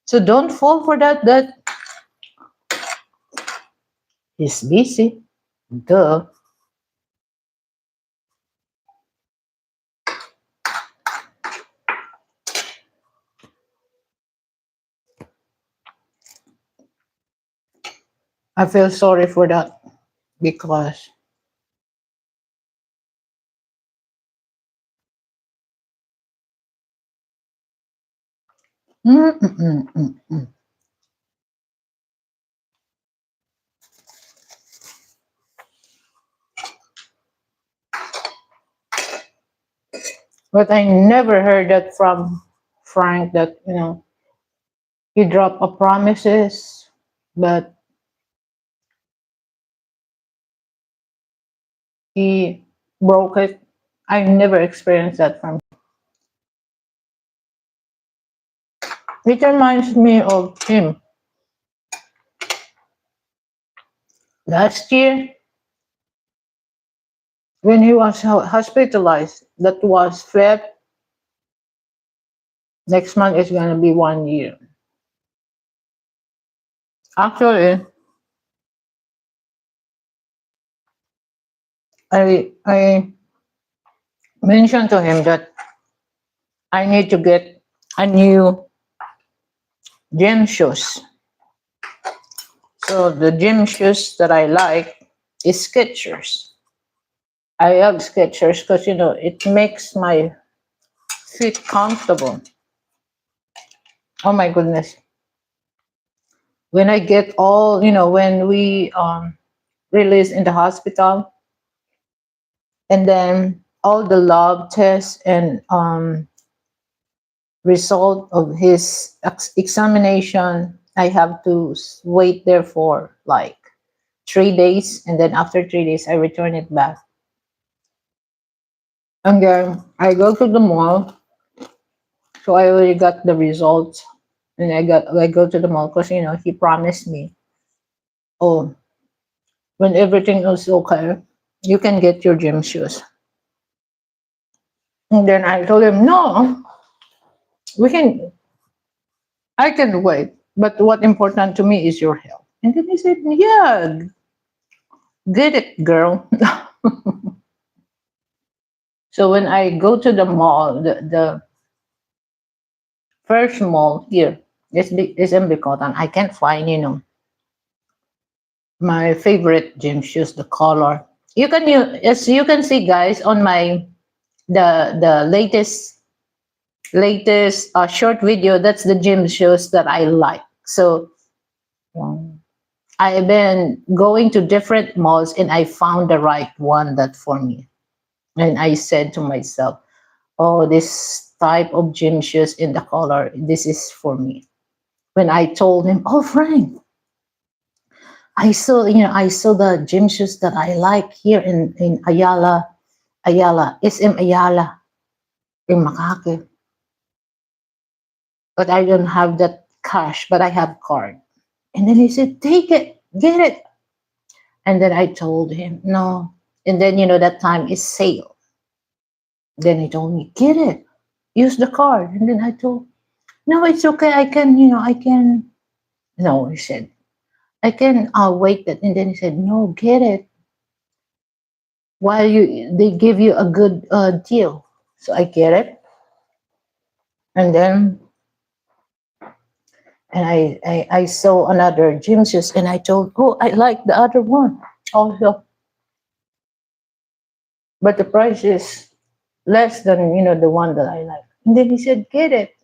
So don't fall for that he's busy. Duh. I feel sorry for that because mm, mm, mm, mm, mm. But I never heard that from Frank that, he dropped a promises, but he broke it. I never experienced that from. It reminds me of him. Last year, when he was hospitalized, that was Feb. Next month is going to be 1 year. Actually, I mentioned to him that I need to get a new gym shoes. So the gym shoes that I like is Skechers. I love Skechers because it makes my feet comfortable. Oh my goodness. When I get all, when we release in the hospital, and then all the lab tests and result of his examination, I have to wait there for like 3 days, and then after 3 days, I return it back. And then I go to the mall, so I already got the results, and I go to the mall because he promised me, oh, when everything is okay, you can get your gym shoes. And then I told him, no, we can, I can wait. But what important to me is your health. And then he said, yeah, get it, girl. So when I go to the mall, the first mall here is in Bicotan, I can't find, my favorite gym shoes, the color. As you can see, guys, on my the latest short video, that's the gym shoes that I like. So I've been going to different malls and I found the right one that for me. And I said to myself, oh, type of gym shoes in the color, this is for me. When I told him, oh Frank, I saw the gym shoes that I like here in Ayala, SM Ayala in Makati, but I don't have that cash, but I have card. And then he said, take it, get it. And then I told him, no. And then, that time is sale. Then he told me, get it, use the card. And then I told, no, it's okay. I can. No, he said, I can wait that. And then he said, no, get it while they give you a good deal. So I get it. And then, I saw another gym shoes and I told, oh, I like the other one also. But the price is less than, the one that I like. And then he said, get it.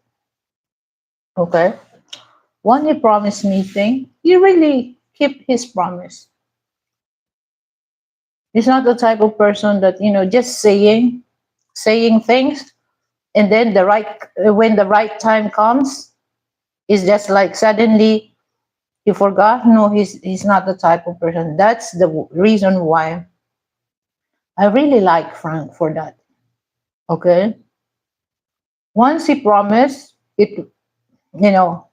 Okay. One he promised me thing, he really keep his promise. He's not the type of person that, just saying things, and then when the right time comes, it's just like suddenly he forgot. No, he's not the type of person. That's the reason why I really like Frank for that. Okay. Once he promised, you know,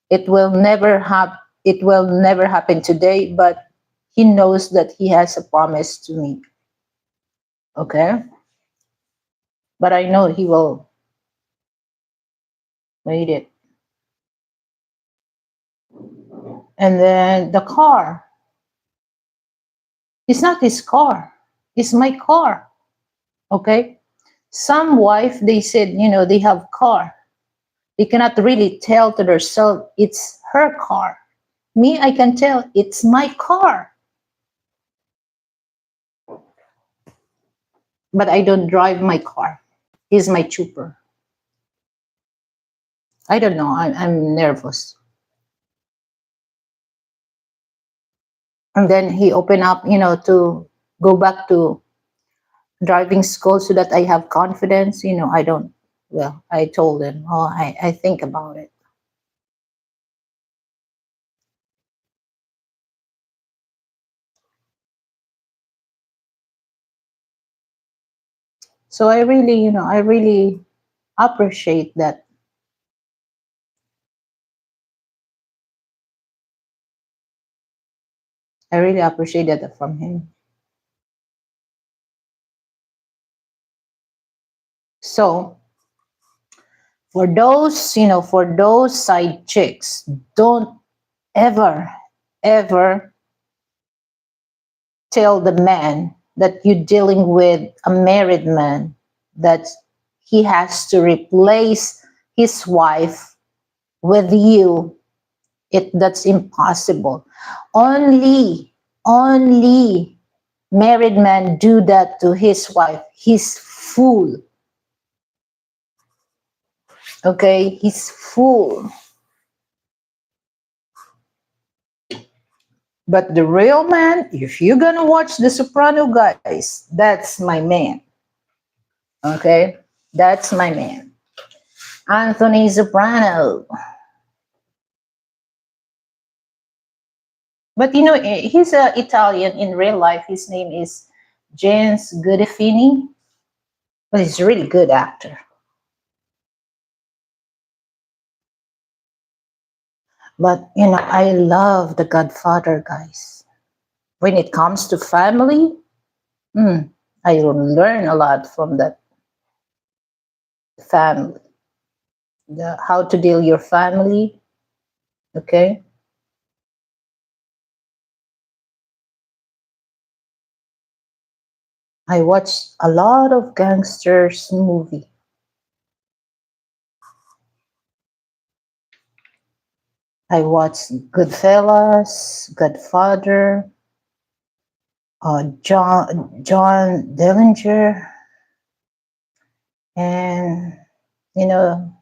it will never happen today, but he knows that he has a promise to me. Okay. But I know he will made it. And then the car, it's not his car, it's my car. Okay. Some wife, they said, they have car. They cannot really tell to themselves it's her car. Me, I can tell it's my car. But I don't drive my car. He's my trooper. I don't know. I'm nervous. And then he opened up, to go back to driving school so that I have confidence. I don't, well, I told him, oh, I think about it. So I really appreciate that. I really appreciate that from him. So for those side chicks, don't ever, ever tell the man that you're dealing with a married man that he has to replace his wife with you. That's impossible. Only married man do that to his wife. He's fool. Okay, he's fool. But the real man, if you're gonna watch The Soprano, guys, that's my man. Okay, that's my man, Anthony Soprano. But he's Italian in real life. His name is James Gudefini, but he's a really good actor. But I love The Godfather, guys. When it comes to family, I learn a lot from that family. How to deal your family. Okay. I watched a lot of gangsters movie. I watched Goodfellas, Godfather, John Dillinger, and you know,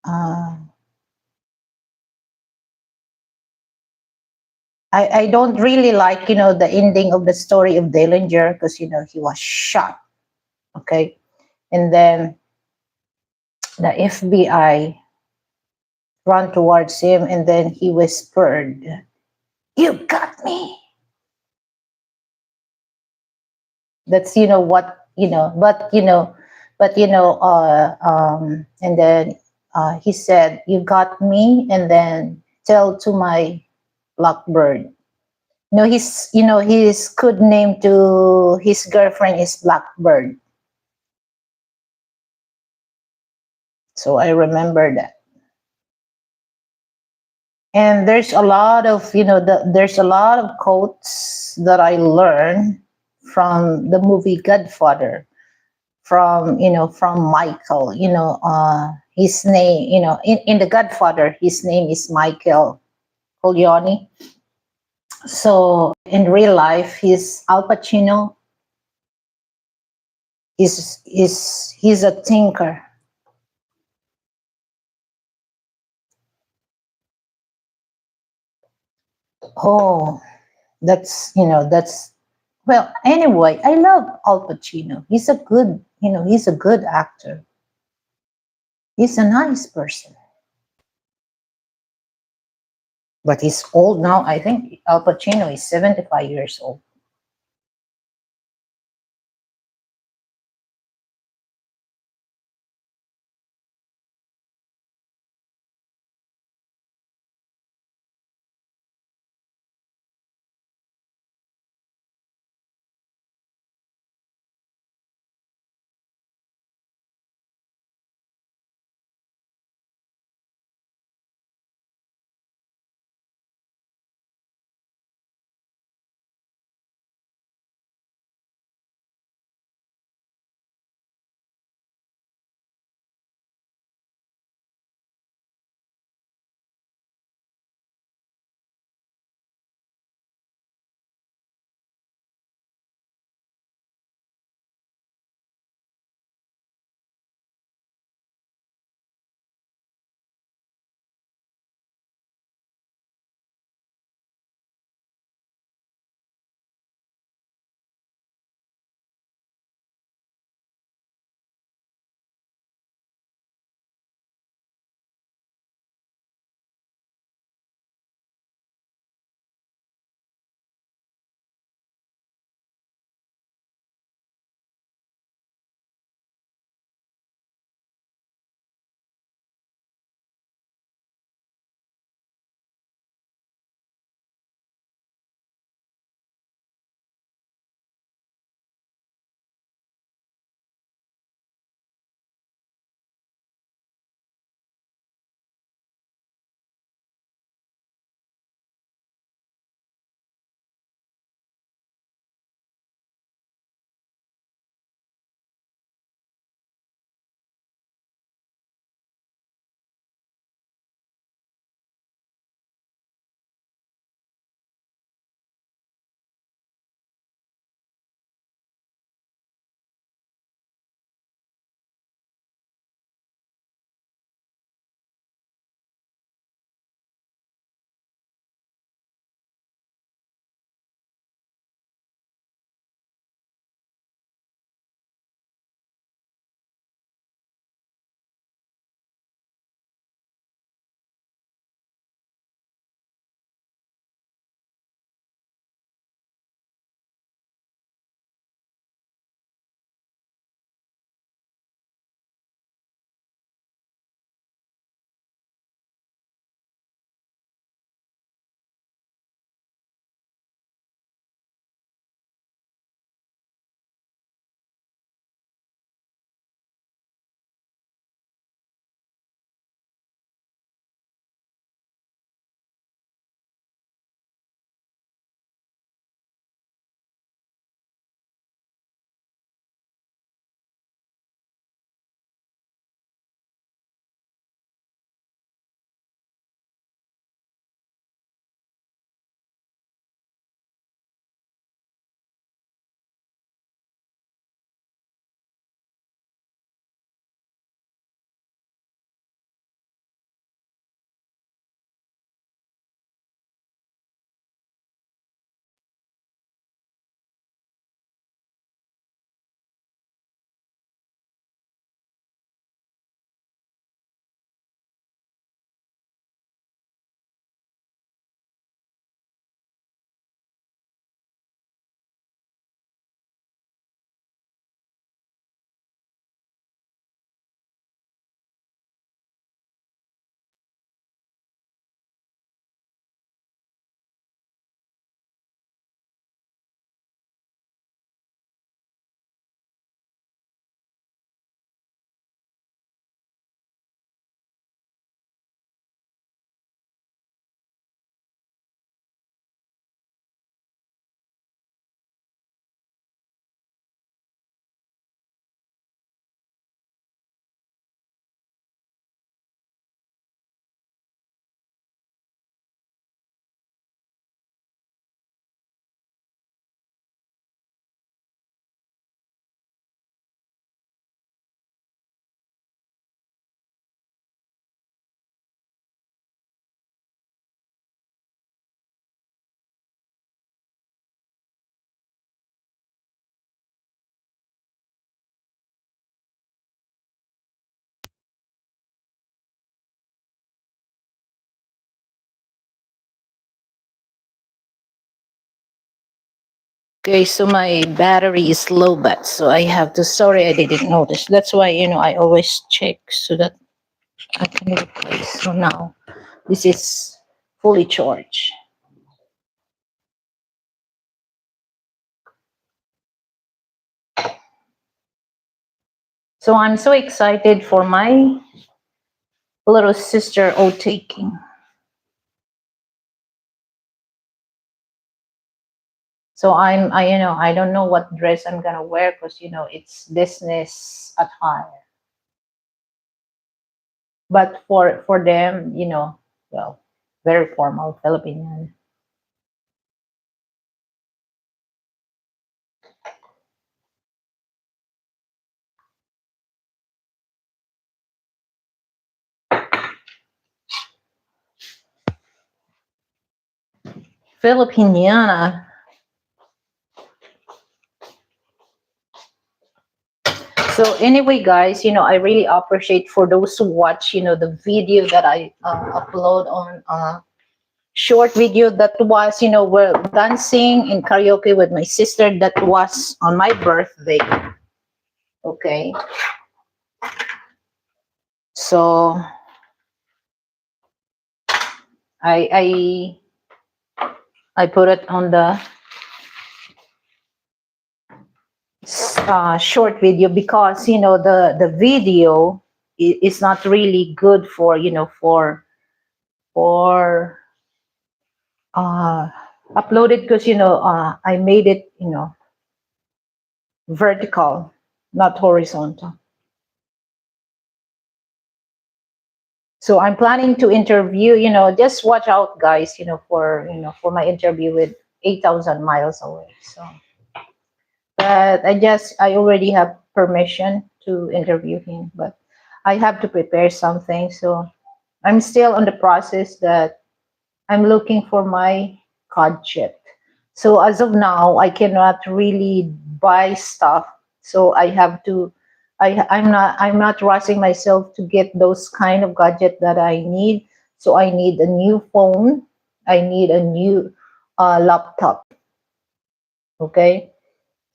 uh, I don't really like the ending of the story of Dillinger because he was shot. Okay, And then the FBI ran towards him, and then he whispered, "You got me." That's what and then he said, "You got me," and then tell to my Blackbird. His code name to his girlfriend is Blackbird. So I remember that. And there's a lot of there's a lot of quotes that I learned from the movie Godfather, from Michael. His name, in the Godfather, his name is Michael Corleone. So in real life, he's Al Pacino. He's a thinker. Oh, that's well. Anyway, I love Al Pacino. He's a good actor. He's a nice person, but he's old now. I think Al Pacino is 75 years old. Okay, so my battery is low, but so I have to. Sorry, I didn't notice. That's why I always check so that I can replace. So now this is fully charged. So I'm so excited for my little sister oath taking. So I don't know what dress I'm gonna wear because it's business attire. But for them, well, very formal Filipino. Filipiniana. So anyway, guys, I really appreciate for those who watch, the video that I upload on short video that was, we're dancing in karaoke with my sister. That was on my birthday. Okay. So I I put it on the short video because the video is not really good for for uh uploaded because I made it vertical, not horizontal. So I'm planning to interview, just watch out guys, for my interview with 8,000 miles away. So but I already have permission to interview him, but I have to prepare something. So I'm still on the process that I'm looking for my gadget. So as of now, I cannot really buy stuff. So I have to. I'm not rushing myself to get those kind of gadget that I need. So I need a new phone. I need a new laptop. Okay.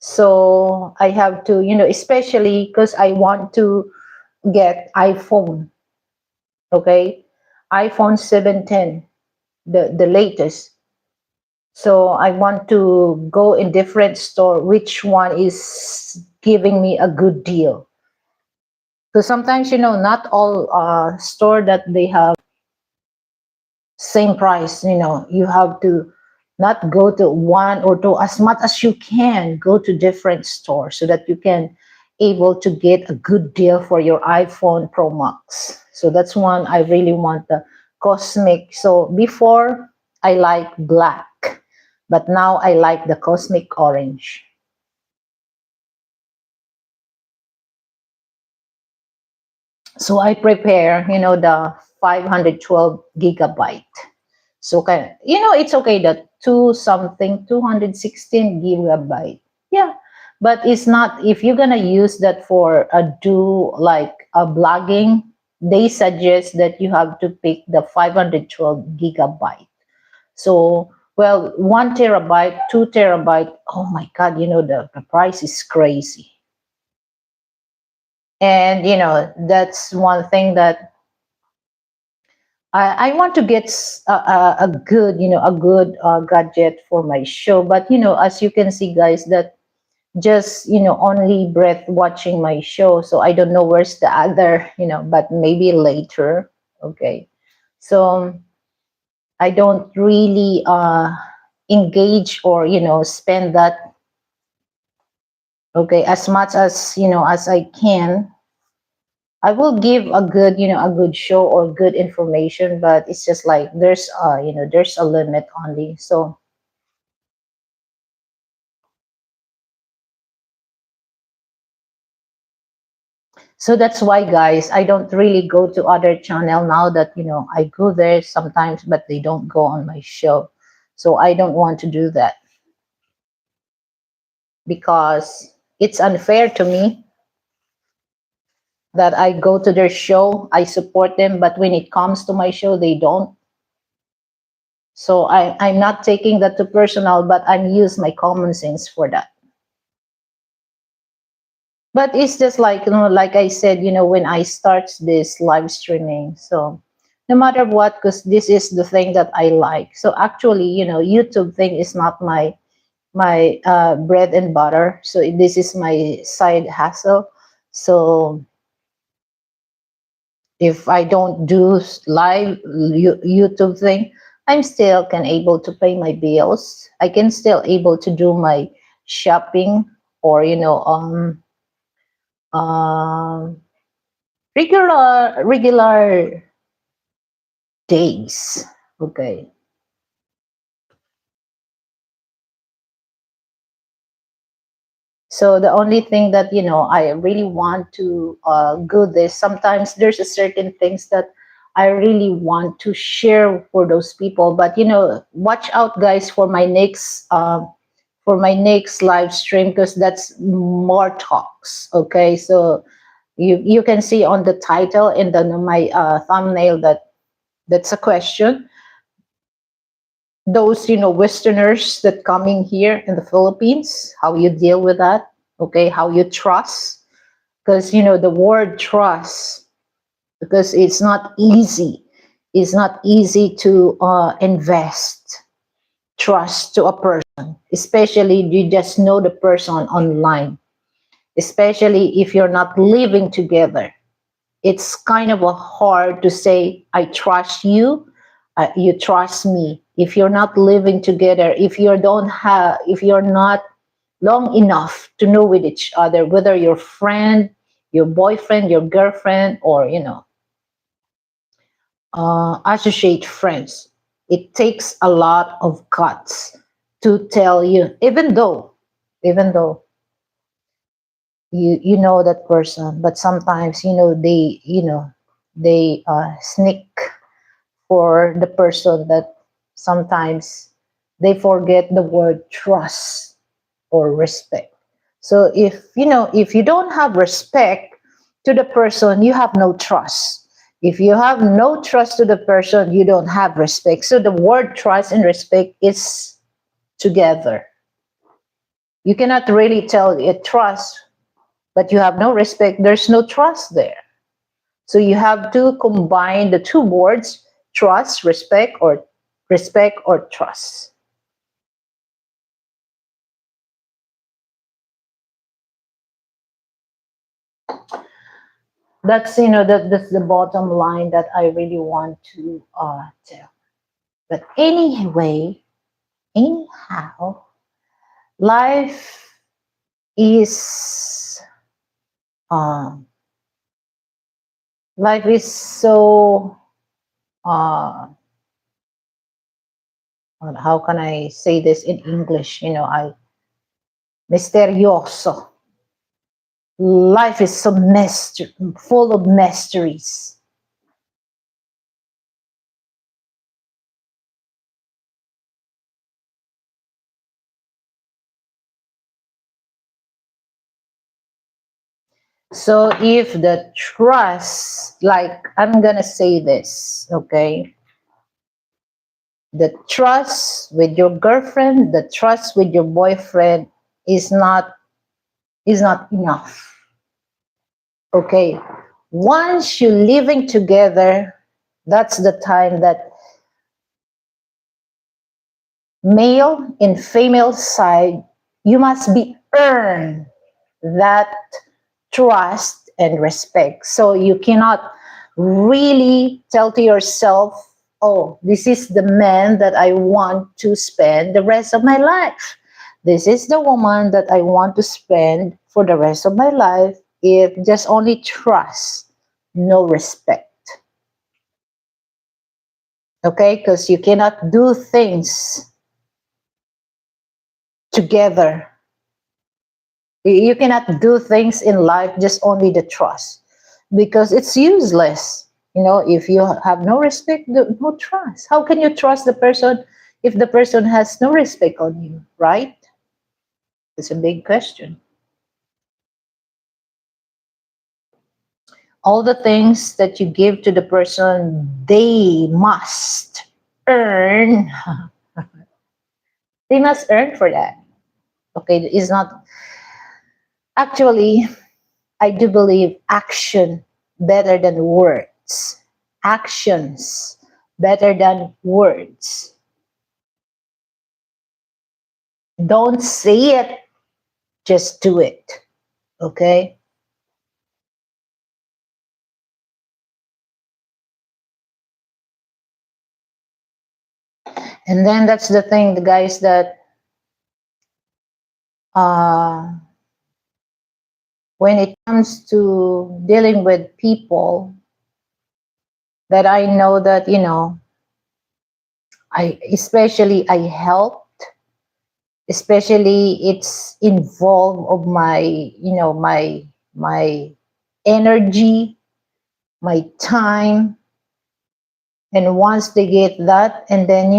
So I have to, especially because I want to get iPhone. Okay, iPhone 710, the latest. So I want to go in different store, which one is giving me a good deal. So sometimes, not all store that they have same price. You have to not go to one or two, as much as you can go to different stores so that you can able to get a good deal for your iPhone Pro Max. So that's one I really want, the cosmic. So before I like black, but now I like the cosmic orange. So I prepare, the 512 gigabyte. So it's okay that two something 216 gigabyte. Yeah, but it's not, if you're gonna use that for a do like a blogging. They suggest that you have to pick the 512 gigabyte. So well, 1 terabyte, 2 terabyte. Oh my God, the price is crazy. And that's one thing that I want to get a good, gadget for my show. But as you can see, guys, that just only breath watching my show. So I don't know where's the other, but maybe later. Okay, so I don't really engage or spend that. Okay, as much as as I can. I will give a good, a good show or good information, but it's just like there's a limit only. So that's why, guys, I don't really go to other channel now that I go there sometimes, but they don't go on my show. So I don't want to do that because it's unfair to me that I go to their show, I support them, but when it comes to my show, they don't. So I'm not taking that to personal, but I'm use my common sense for that. But it's just like, like I said, when I start this live streaming, so no matter what, because this is the thing that I like. So actually, YouTube thing is not my bread and butter. So this is my side hustle. So if I don't do live YouTube thing, I'm still can able to pay my bills. I can still able to do my shopping, or um regular days. Okay. So the only thing that I really want to go this. Sometimes there's a certain things that I really want to share for those people. But watch out, guys, for my next live stream, because that's more talks. Okay, so you can see on the title and then my thumbnail that that's a question. Those Westerners that coming here in the Philippines, how you deal with that? Okay, how you trust? Because the word trust, because it's not easy. It's not easy to invest trust to a person, especially you just know the person online, especially if you're not living together. It's kind of a hard to say I trust you, you trust me. If you're not living together, if you're not long enough to know with each other, whether your friend, your boyfriend, your girlfriend, or associate friends, it takes a lot of guts to tell you, even though you know that person, but sometimes they sneak for the person that sometimes they forget the word trust or respect. So if you don't have respect to the person, you have no trust. If you have no trust to the person, you don't have respect. So the word trust and respect is together. You cannot really tell it trust, but you have no respect. There's no trust there. So you have to combine the two words, trust, respect or trust. That's the bottom line that I really want to tell. But anyway, anyhow, life is um life is so uh how can I say this in English? I misterioso. Life is so full of mysteries. So if the trust, like I'm gonna say this, okay, the trust with your girlfriend, the trust with your boyfriend is not enough. Okay, once you're living together, that's the time that male and female side, you must be earned that trust and respect. So you cannot really tell to yourself, oh, this is the man that I want to spend the rest of my life. This is the woman that I want to spend for the rest of my life, if just only trust, no respect. Okay? Because you cannot do things together. You cannot do things in life just only the trust, because it's useless. If you have no respect, no trust. How can you trust the person if the person has no respect on you, right? It's a big question. All the things that you give to the person, they must. earn, they must earn for that. Okay, it's not actually, I do believe action better than words. Actions better than words. Don't say it, just do it. Okay? And then that's the thing, the guys, that uh, when it comes to dealing with people that I know that, I helped, especially it's involved of my, my energy, my time, and once they get that, and then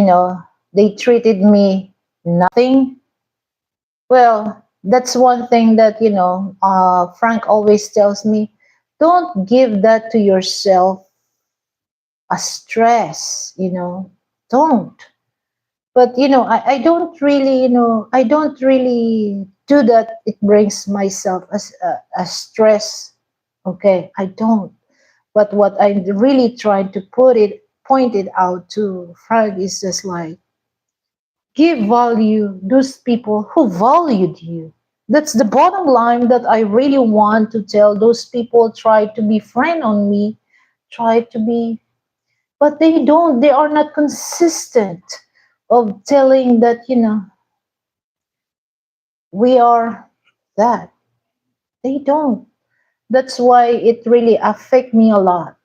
they treated me nothing. Well, that's one thing that Frank always tells me: don't give that to yourself a stress, don't. But I don't really, I don't really do that. It brings myself a stress. Okay, I don't. But what I'm really trying to point it out to Frank is just like, give value those people who valued you. That's the bottom line that I really want to tell those people. Try to be friend on me, try to be, but they don't. They are not consistent of telling that we are that. They don't. That's why it really affect me a lot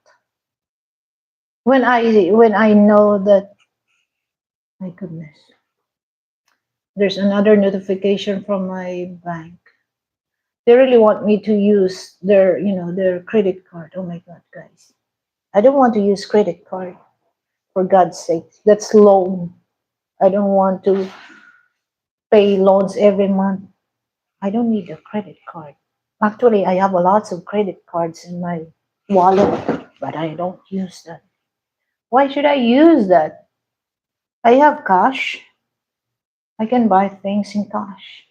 when I know that, my goodness, there's another notification from my bank. They really want me to use their credit card. Oh my god, guys, I don't want to use credit card, for God's sake. That's loan. I don't want to pay loans every month. I don't need a credit card. Actually, I have a lots of credit cards in my wallet, but I don't use that. Why should I use that? I have cash. I can buy things in cash.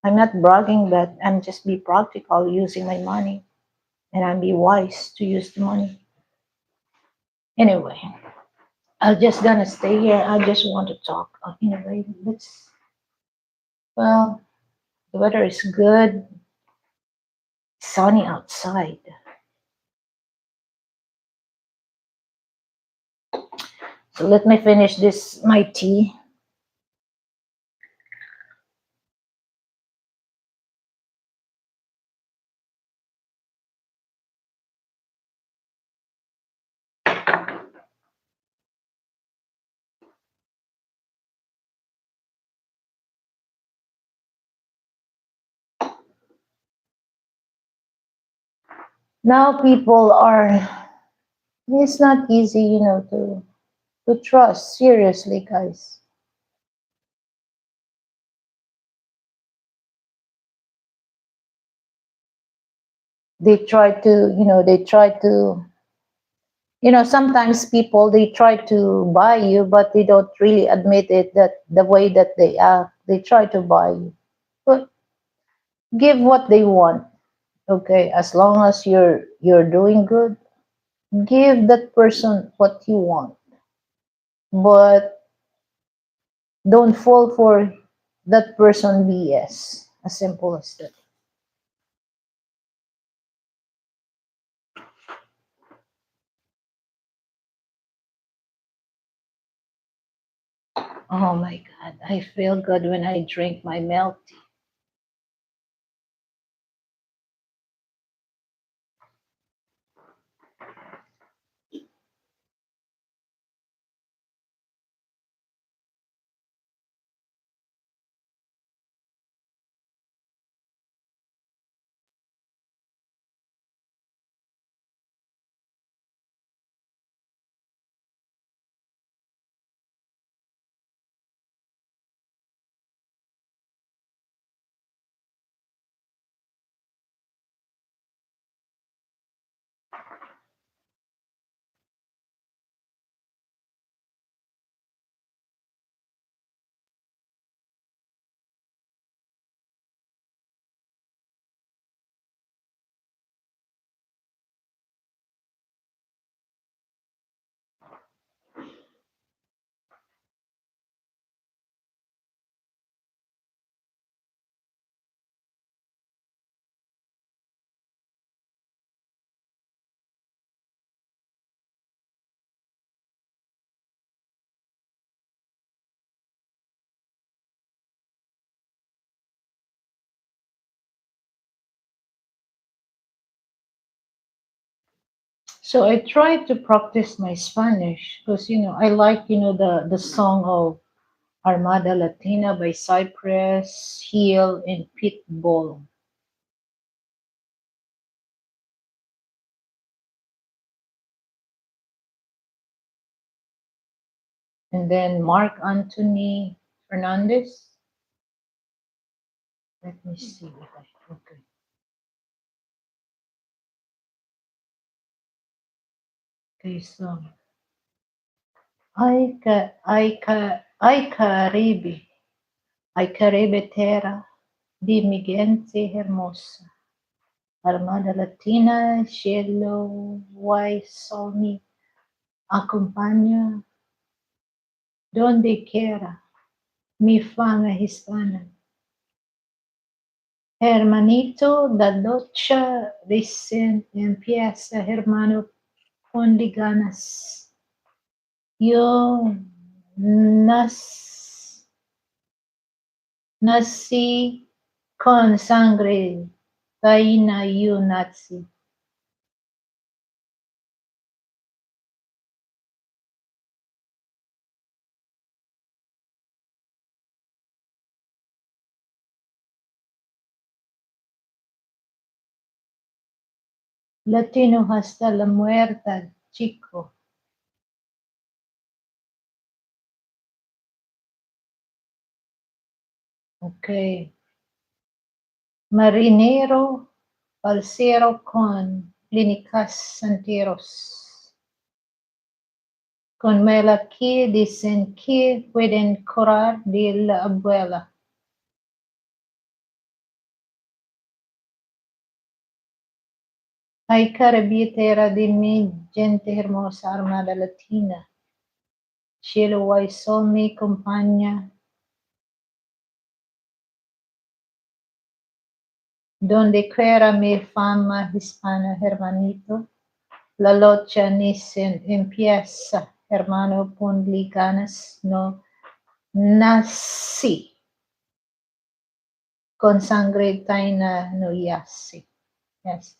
I'm not bragging, but I'm just be practical using my money, and I'm be wise to use the money. Anyway, I'm just gonna stay here. I just want to talk. Anyway, well, the weather is good, sunny outside. So let me finish this, my tea. Now people are, it's not easy, to trust seriously, guys. They try to sometimes people, they try to buy you, but they don't really admit it, that the way that they act, they try to buy you. But give what they want. Okay, as long as you're doing good, give that person what you want. But don't fall for that person BS. As simple as that. Oh my god, I feel good when I drink my milk tea. So I tried to practice my Spanish because I like the song of Armada Latina by Cypress Hill and Pitbull, and then Mark Anthony Fernandez. Let me see if I okay. Okay, so ay Caribe terra di mi gente hermosa, Armada Latina, cielo, why sol me acompaña donde quiera, mi fama hispana. Hermanito, da lucha recién empieza, hermano, ponle ganas. Yo nas- nací con sangre taína, yo nací. Latino hasta la muerte, chico. Okay. Marinero, balsero con clínicas santeros. Con mela que dicen que pueden curar de la abuela. Hay carabitera de mi gente hermosa armada latina. Cielo y sol me acompaña. Donde quiera mi fama hispana, hermanito. La lucha ni se empieza, hermano, ponle ganas, no nací. Con sangre taina no yace. Yes.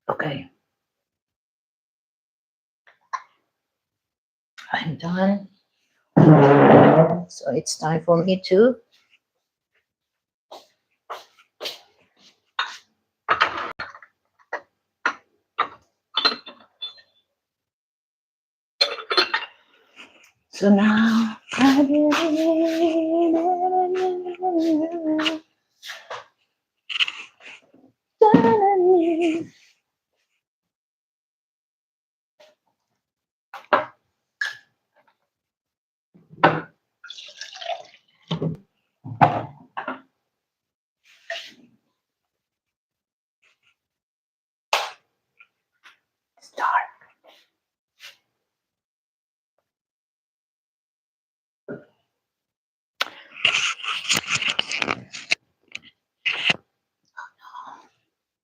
Okay, I'm done. So it's time for me to. So now. Start.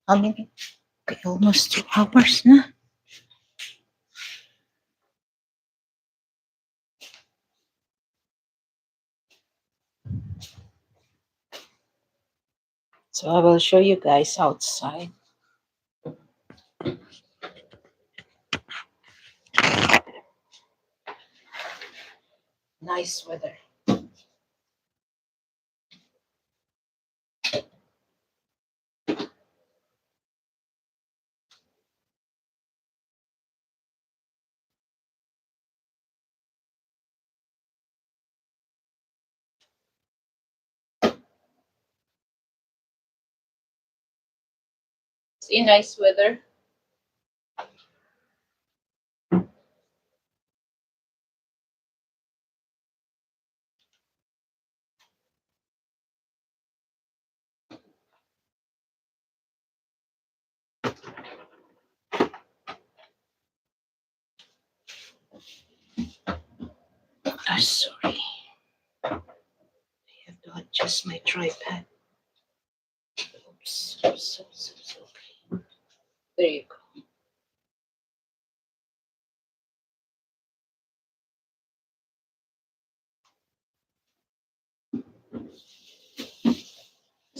How many? Okay, almost 2 hours na. So I will show you guys outside. Nice weather. See, nice weather. I'm sorry. I have to adjust my tripod. Oops. Okay. There you go.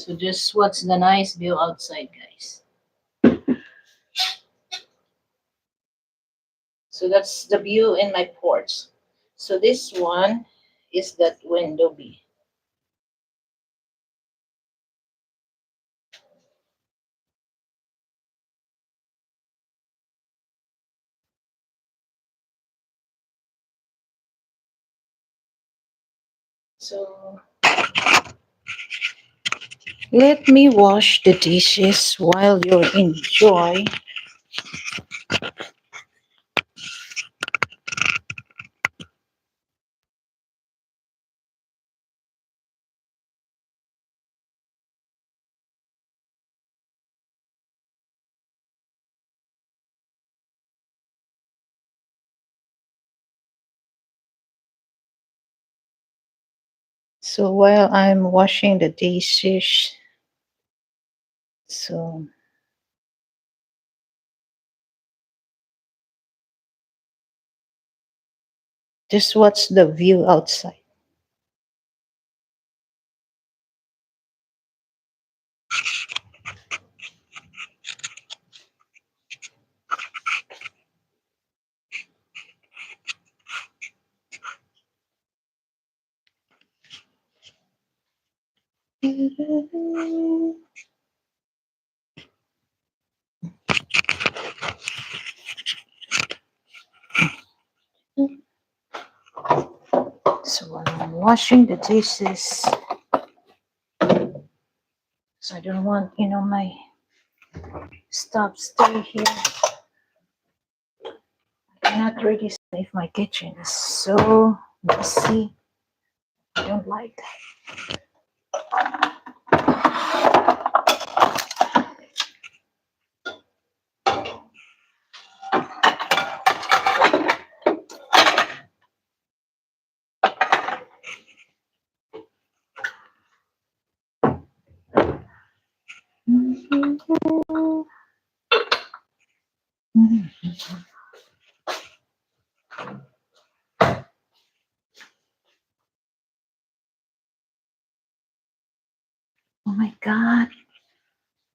So just what's the nice view outside, guys. So that's the view in my porch. So this one is that window B. So let me wash the dishes while you enjoy. So while I'm washing the dishes, so just watch the view outside. So while I'm washing the dishes, so I don't want, my stuff stay here. I cannot really see if my kitchen is so messy. I don't like that. Oh my God.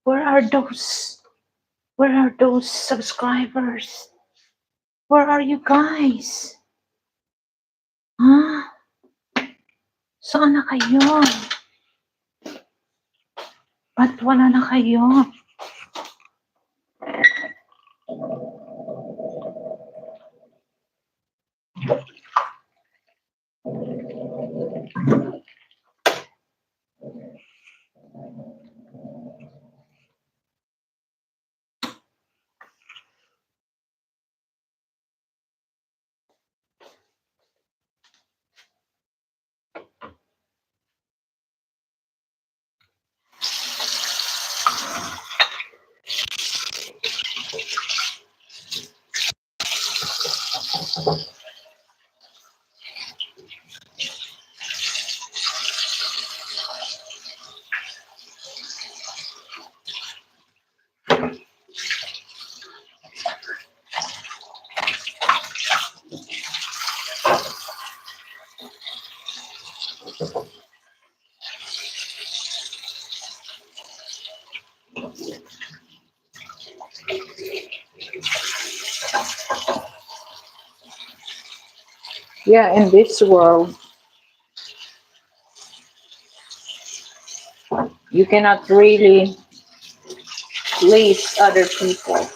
Where are those? Where are those subscribers? Where are you guys? Huh? Saan na kayo? Ba't wala na kayo? Yeah, in this world, you cannot really please other people.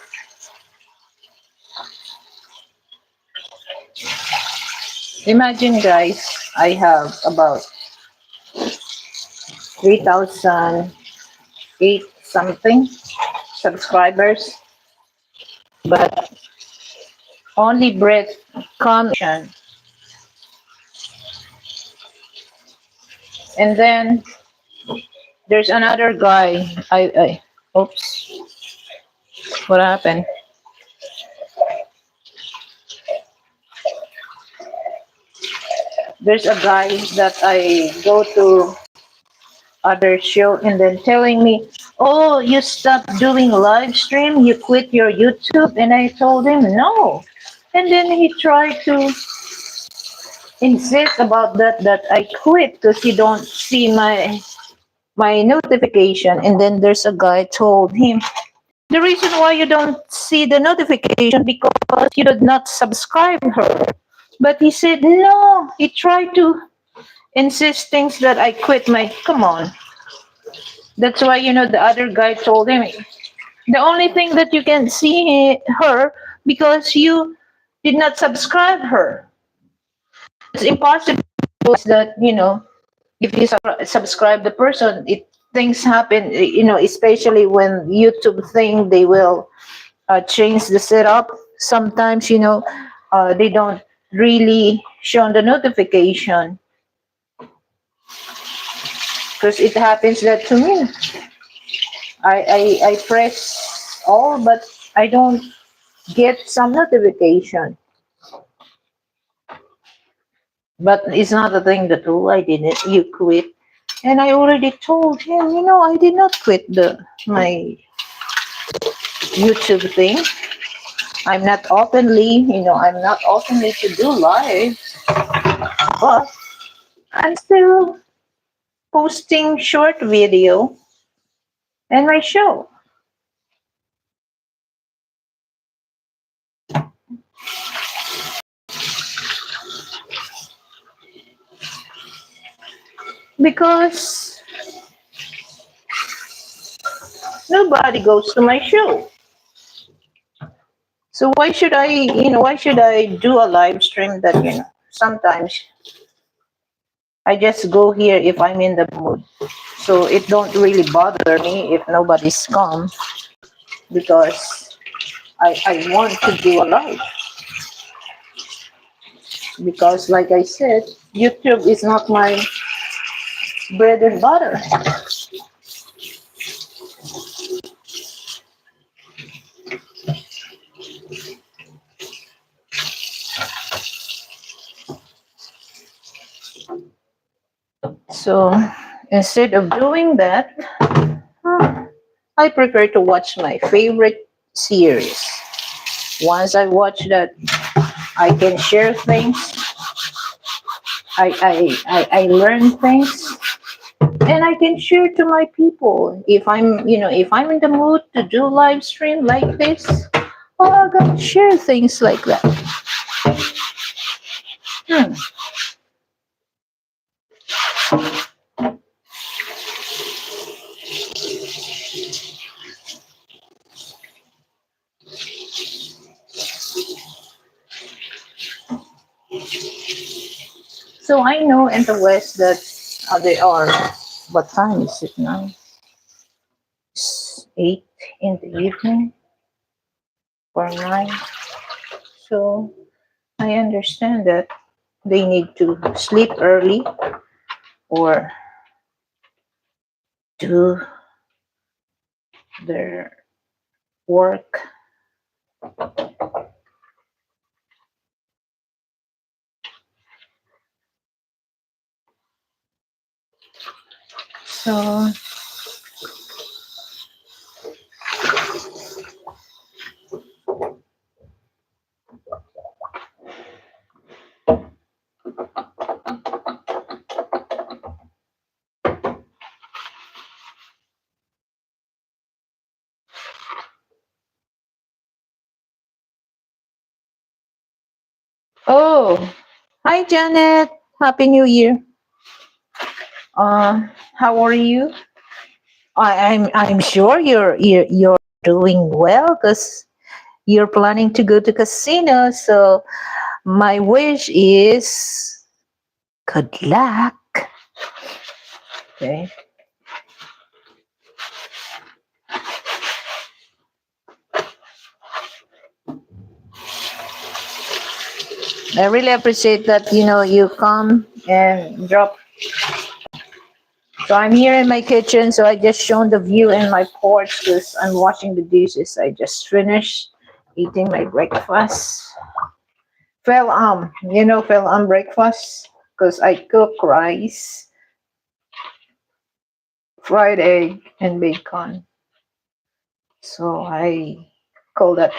Imagine, guys, I have about 3,008 something subscribers, but only breath commission. And then there's another guy. Oops, what happened? There's a guy that I go to other show and then telling me, "Oh, you stopped doing live stream, you quit your YouTube," and I told him no. And then he tried to insist about that I quit because he don't see my my notification, and then there's a guy told him the reason why you don't see the notification because you did not subscribe her. But he said no. He tried to insist things that I quit my. Come on. That's why the other guy told him the only thing that you can see her because you did not subscribe her. It's impossible that if you subscribe the person, it things happen. Especially when YouTube thing, they will change the setup. Sometimes they don't really show the notification because it happens that to me. I press all, but I don't get some notification. But it's not a thing that I didn't. You quit, and I already told him. I did not quit the my YouTube thing. I'm not openly to do live, but I'm still posting short video and my show because nobody goes to my show. So why should I do a live stream that, sometimes I just go here if I'm in the mood. So it don't really bother me if nobody's come because I want to do a live. Because like I said, YouTube is not my bread and butter. So instead of doing that, I prefer to watch my favorite series. Once I watch that, I can share things. I learn things, and I can share to my people. If I'm in the mood to do live stream like this, oh, I'm gonna share things like that. Hmm. So I know in the West that they are. What time is it now? It's 8 in the evening or 9. So I understand that they need to sleep early or do their work. So oh, hi Janet. Happy New Year. How are you? I'm sure you're doing well because you're planning to go to casino. So my wish is good luck. Okay. I really appreciate that you come and drop. So I'm here in my kitchen. So I just shown the view in my porch because I'm washing the dishes. I just finished eating my breakfast. Fell breakfast because I cook rice, fried egg, and bacon. So I call that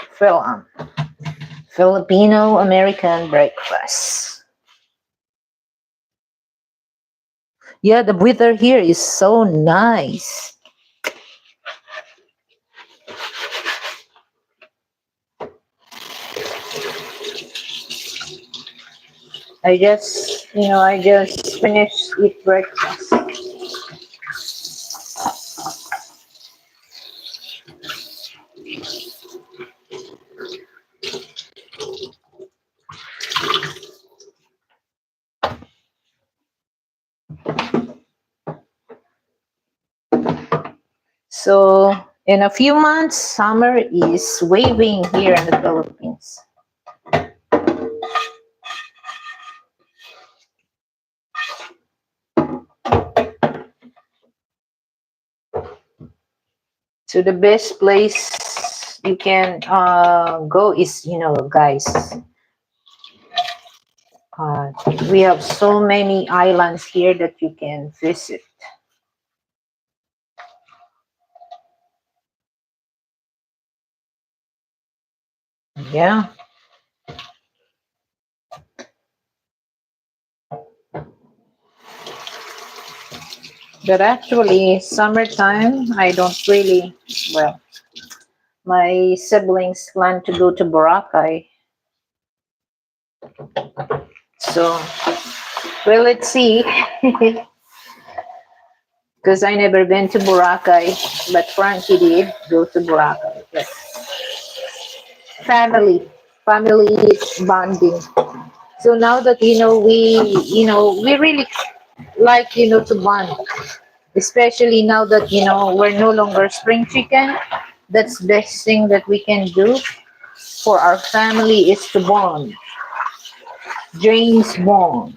Filipino American breakfast. Yeah, the weather here is so nice. I just finished with breakfast. So in a few months, summer is waving here in the Philippines. So the best place you can go is, guys, uh, we have so many islands here that you can visit. Yeah. But actually, summertime, I don't really, well, my siblings plan to go to Boracay. So, well, let's see. Because I never been to Boracay, but Frankie did go to Boracay. Yes. Family, family bonding. So now that we really like to bond, especially now that we're no longer spring chicken. That's the best thing that we can do for our family is to bond. James Bond.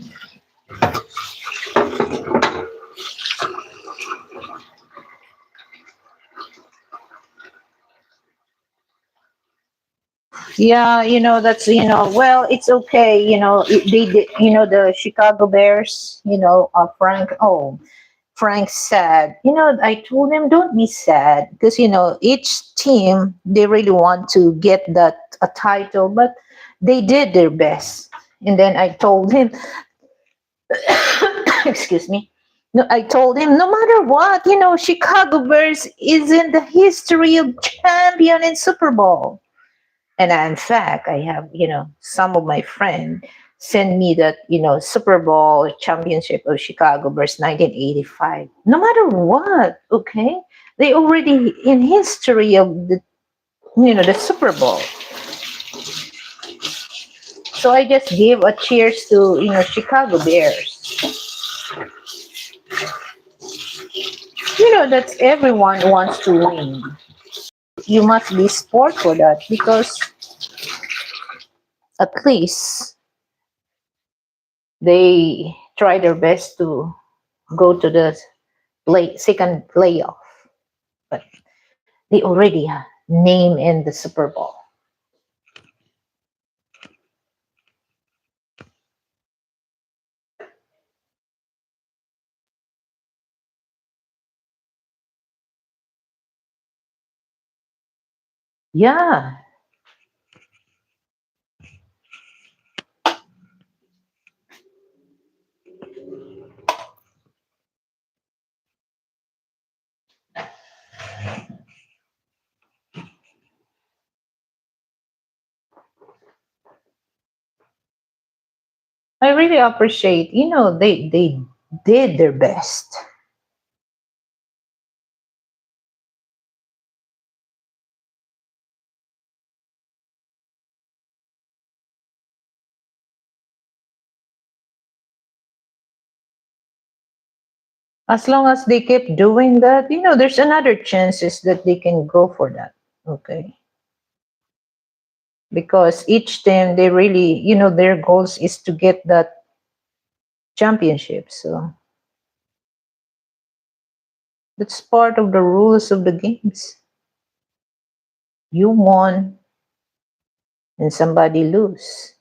Yeah, that's well, it's okay. They did. The Chicago Bears. Frank. Oh, Frank said. I told him don't be sad because each team they really want to get that a title, but they did their best. And then I told him, excuse me. No, I told him no matter what, Chicago Bears is in the history of champion in Super Bowl. And in fact, I have, some of my friends send me that, Super Bowl championship of Chicago versus 1985. No matter what, okay? They already in history of the Super Bowl. So I just gave a cheers to, Chicago Bears. That everyone wants to win. You must be sport for that because at least they try their best to go to the second playoff, but they already name in the Super Bowl. Yeah, I really appreciate. They did their best. As long as they keep doing that, there's another chances that they can go for that. Okay, because each team they really, their goals is to get that championship. So that's part of the rules of the games. You won and somebody lose.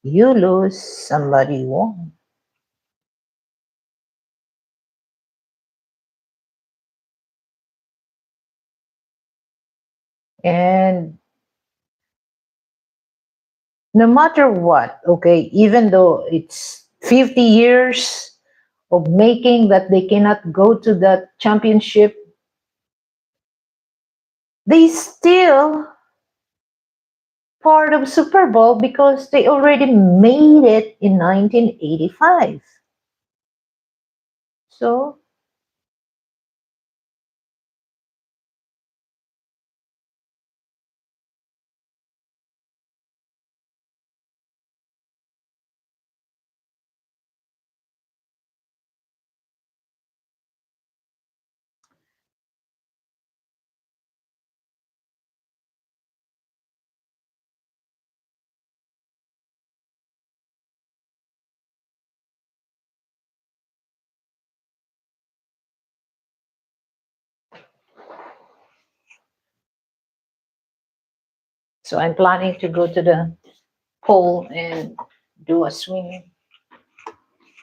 You lose, somebody won. And no matter what, okay, even though it's 50 years of making that they cannot go to the championship, they still part of Super Bowl because they already made it in 1985. So so I'm planning to go to the pool and do a swim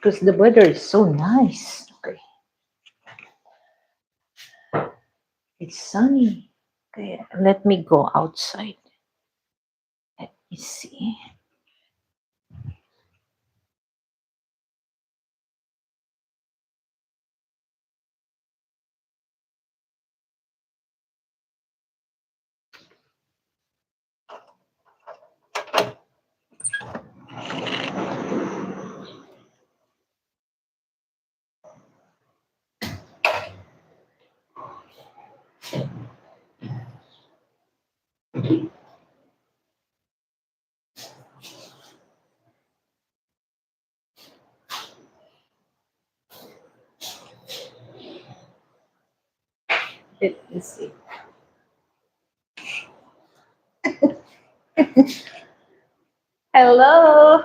because the weather is so nice. Okay, it's sunny. Okay, let me go outside. Let me see. Let me see. Hello.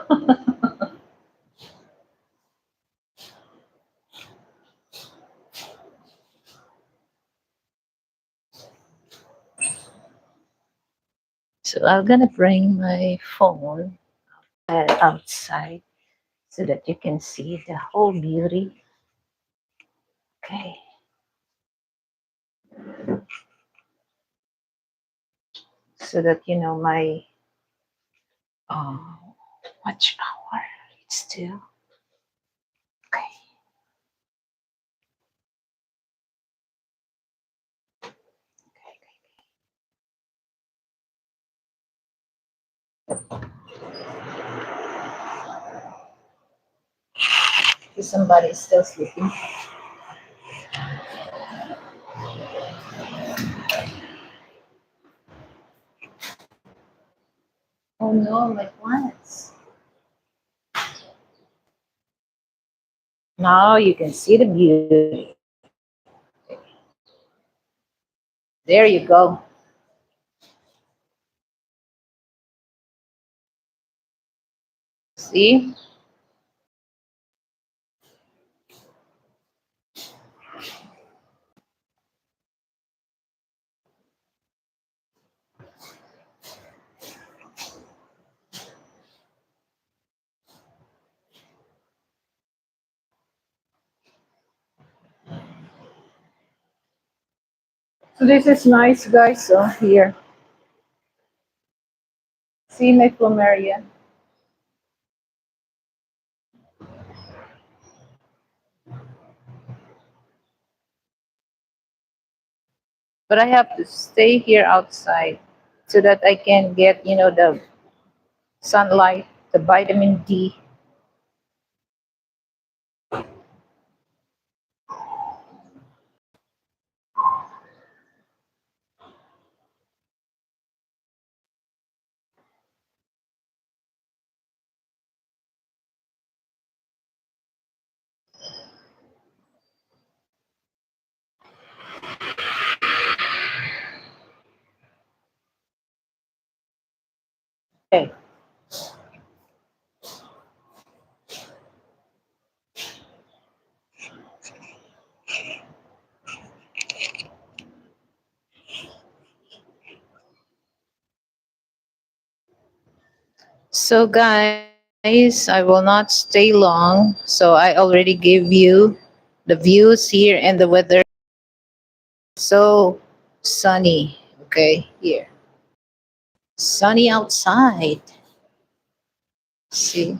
So I'm gonna bring my phone outside so that you can see the whole beauty. Okay, so that you know my oh, watch hour. It's still okay. Okay. If somebody is still sleeping. Oh no, my plants. Now you can see the beauty. There you go. See? So this is nice, guys. So here, see my plumeria. But I have to stay here outside so that I can get, you know, the sunlight, the vitamin D. Okay. So guys, I will not stay long. So I already gave you the views here and the weather. So sunny. Okay, here. Sunny outside. See?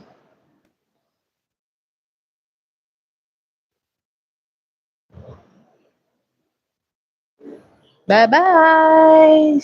Bye bye.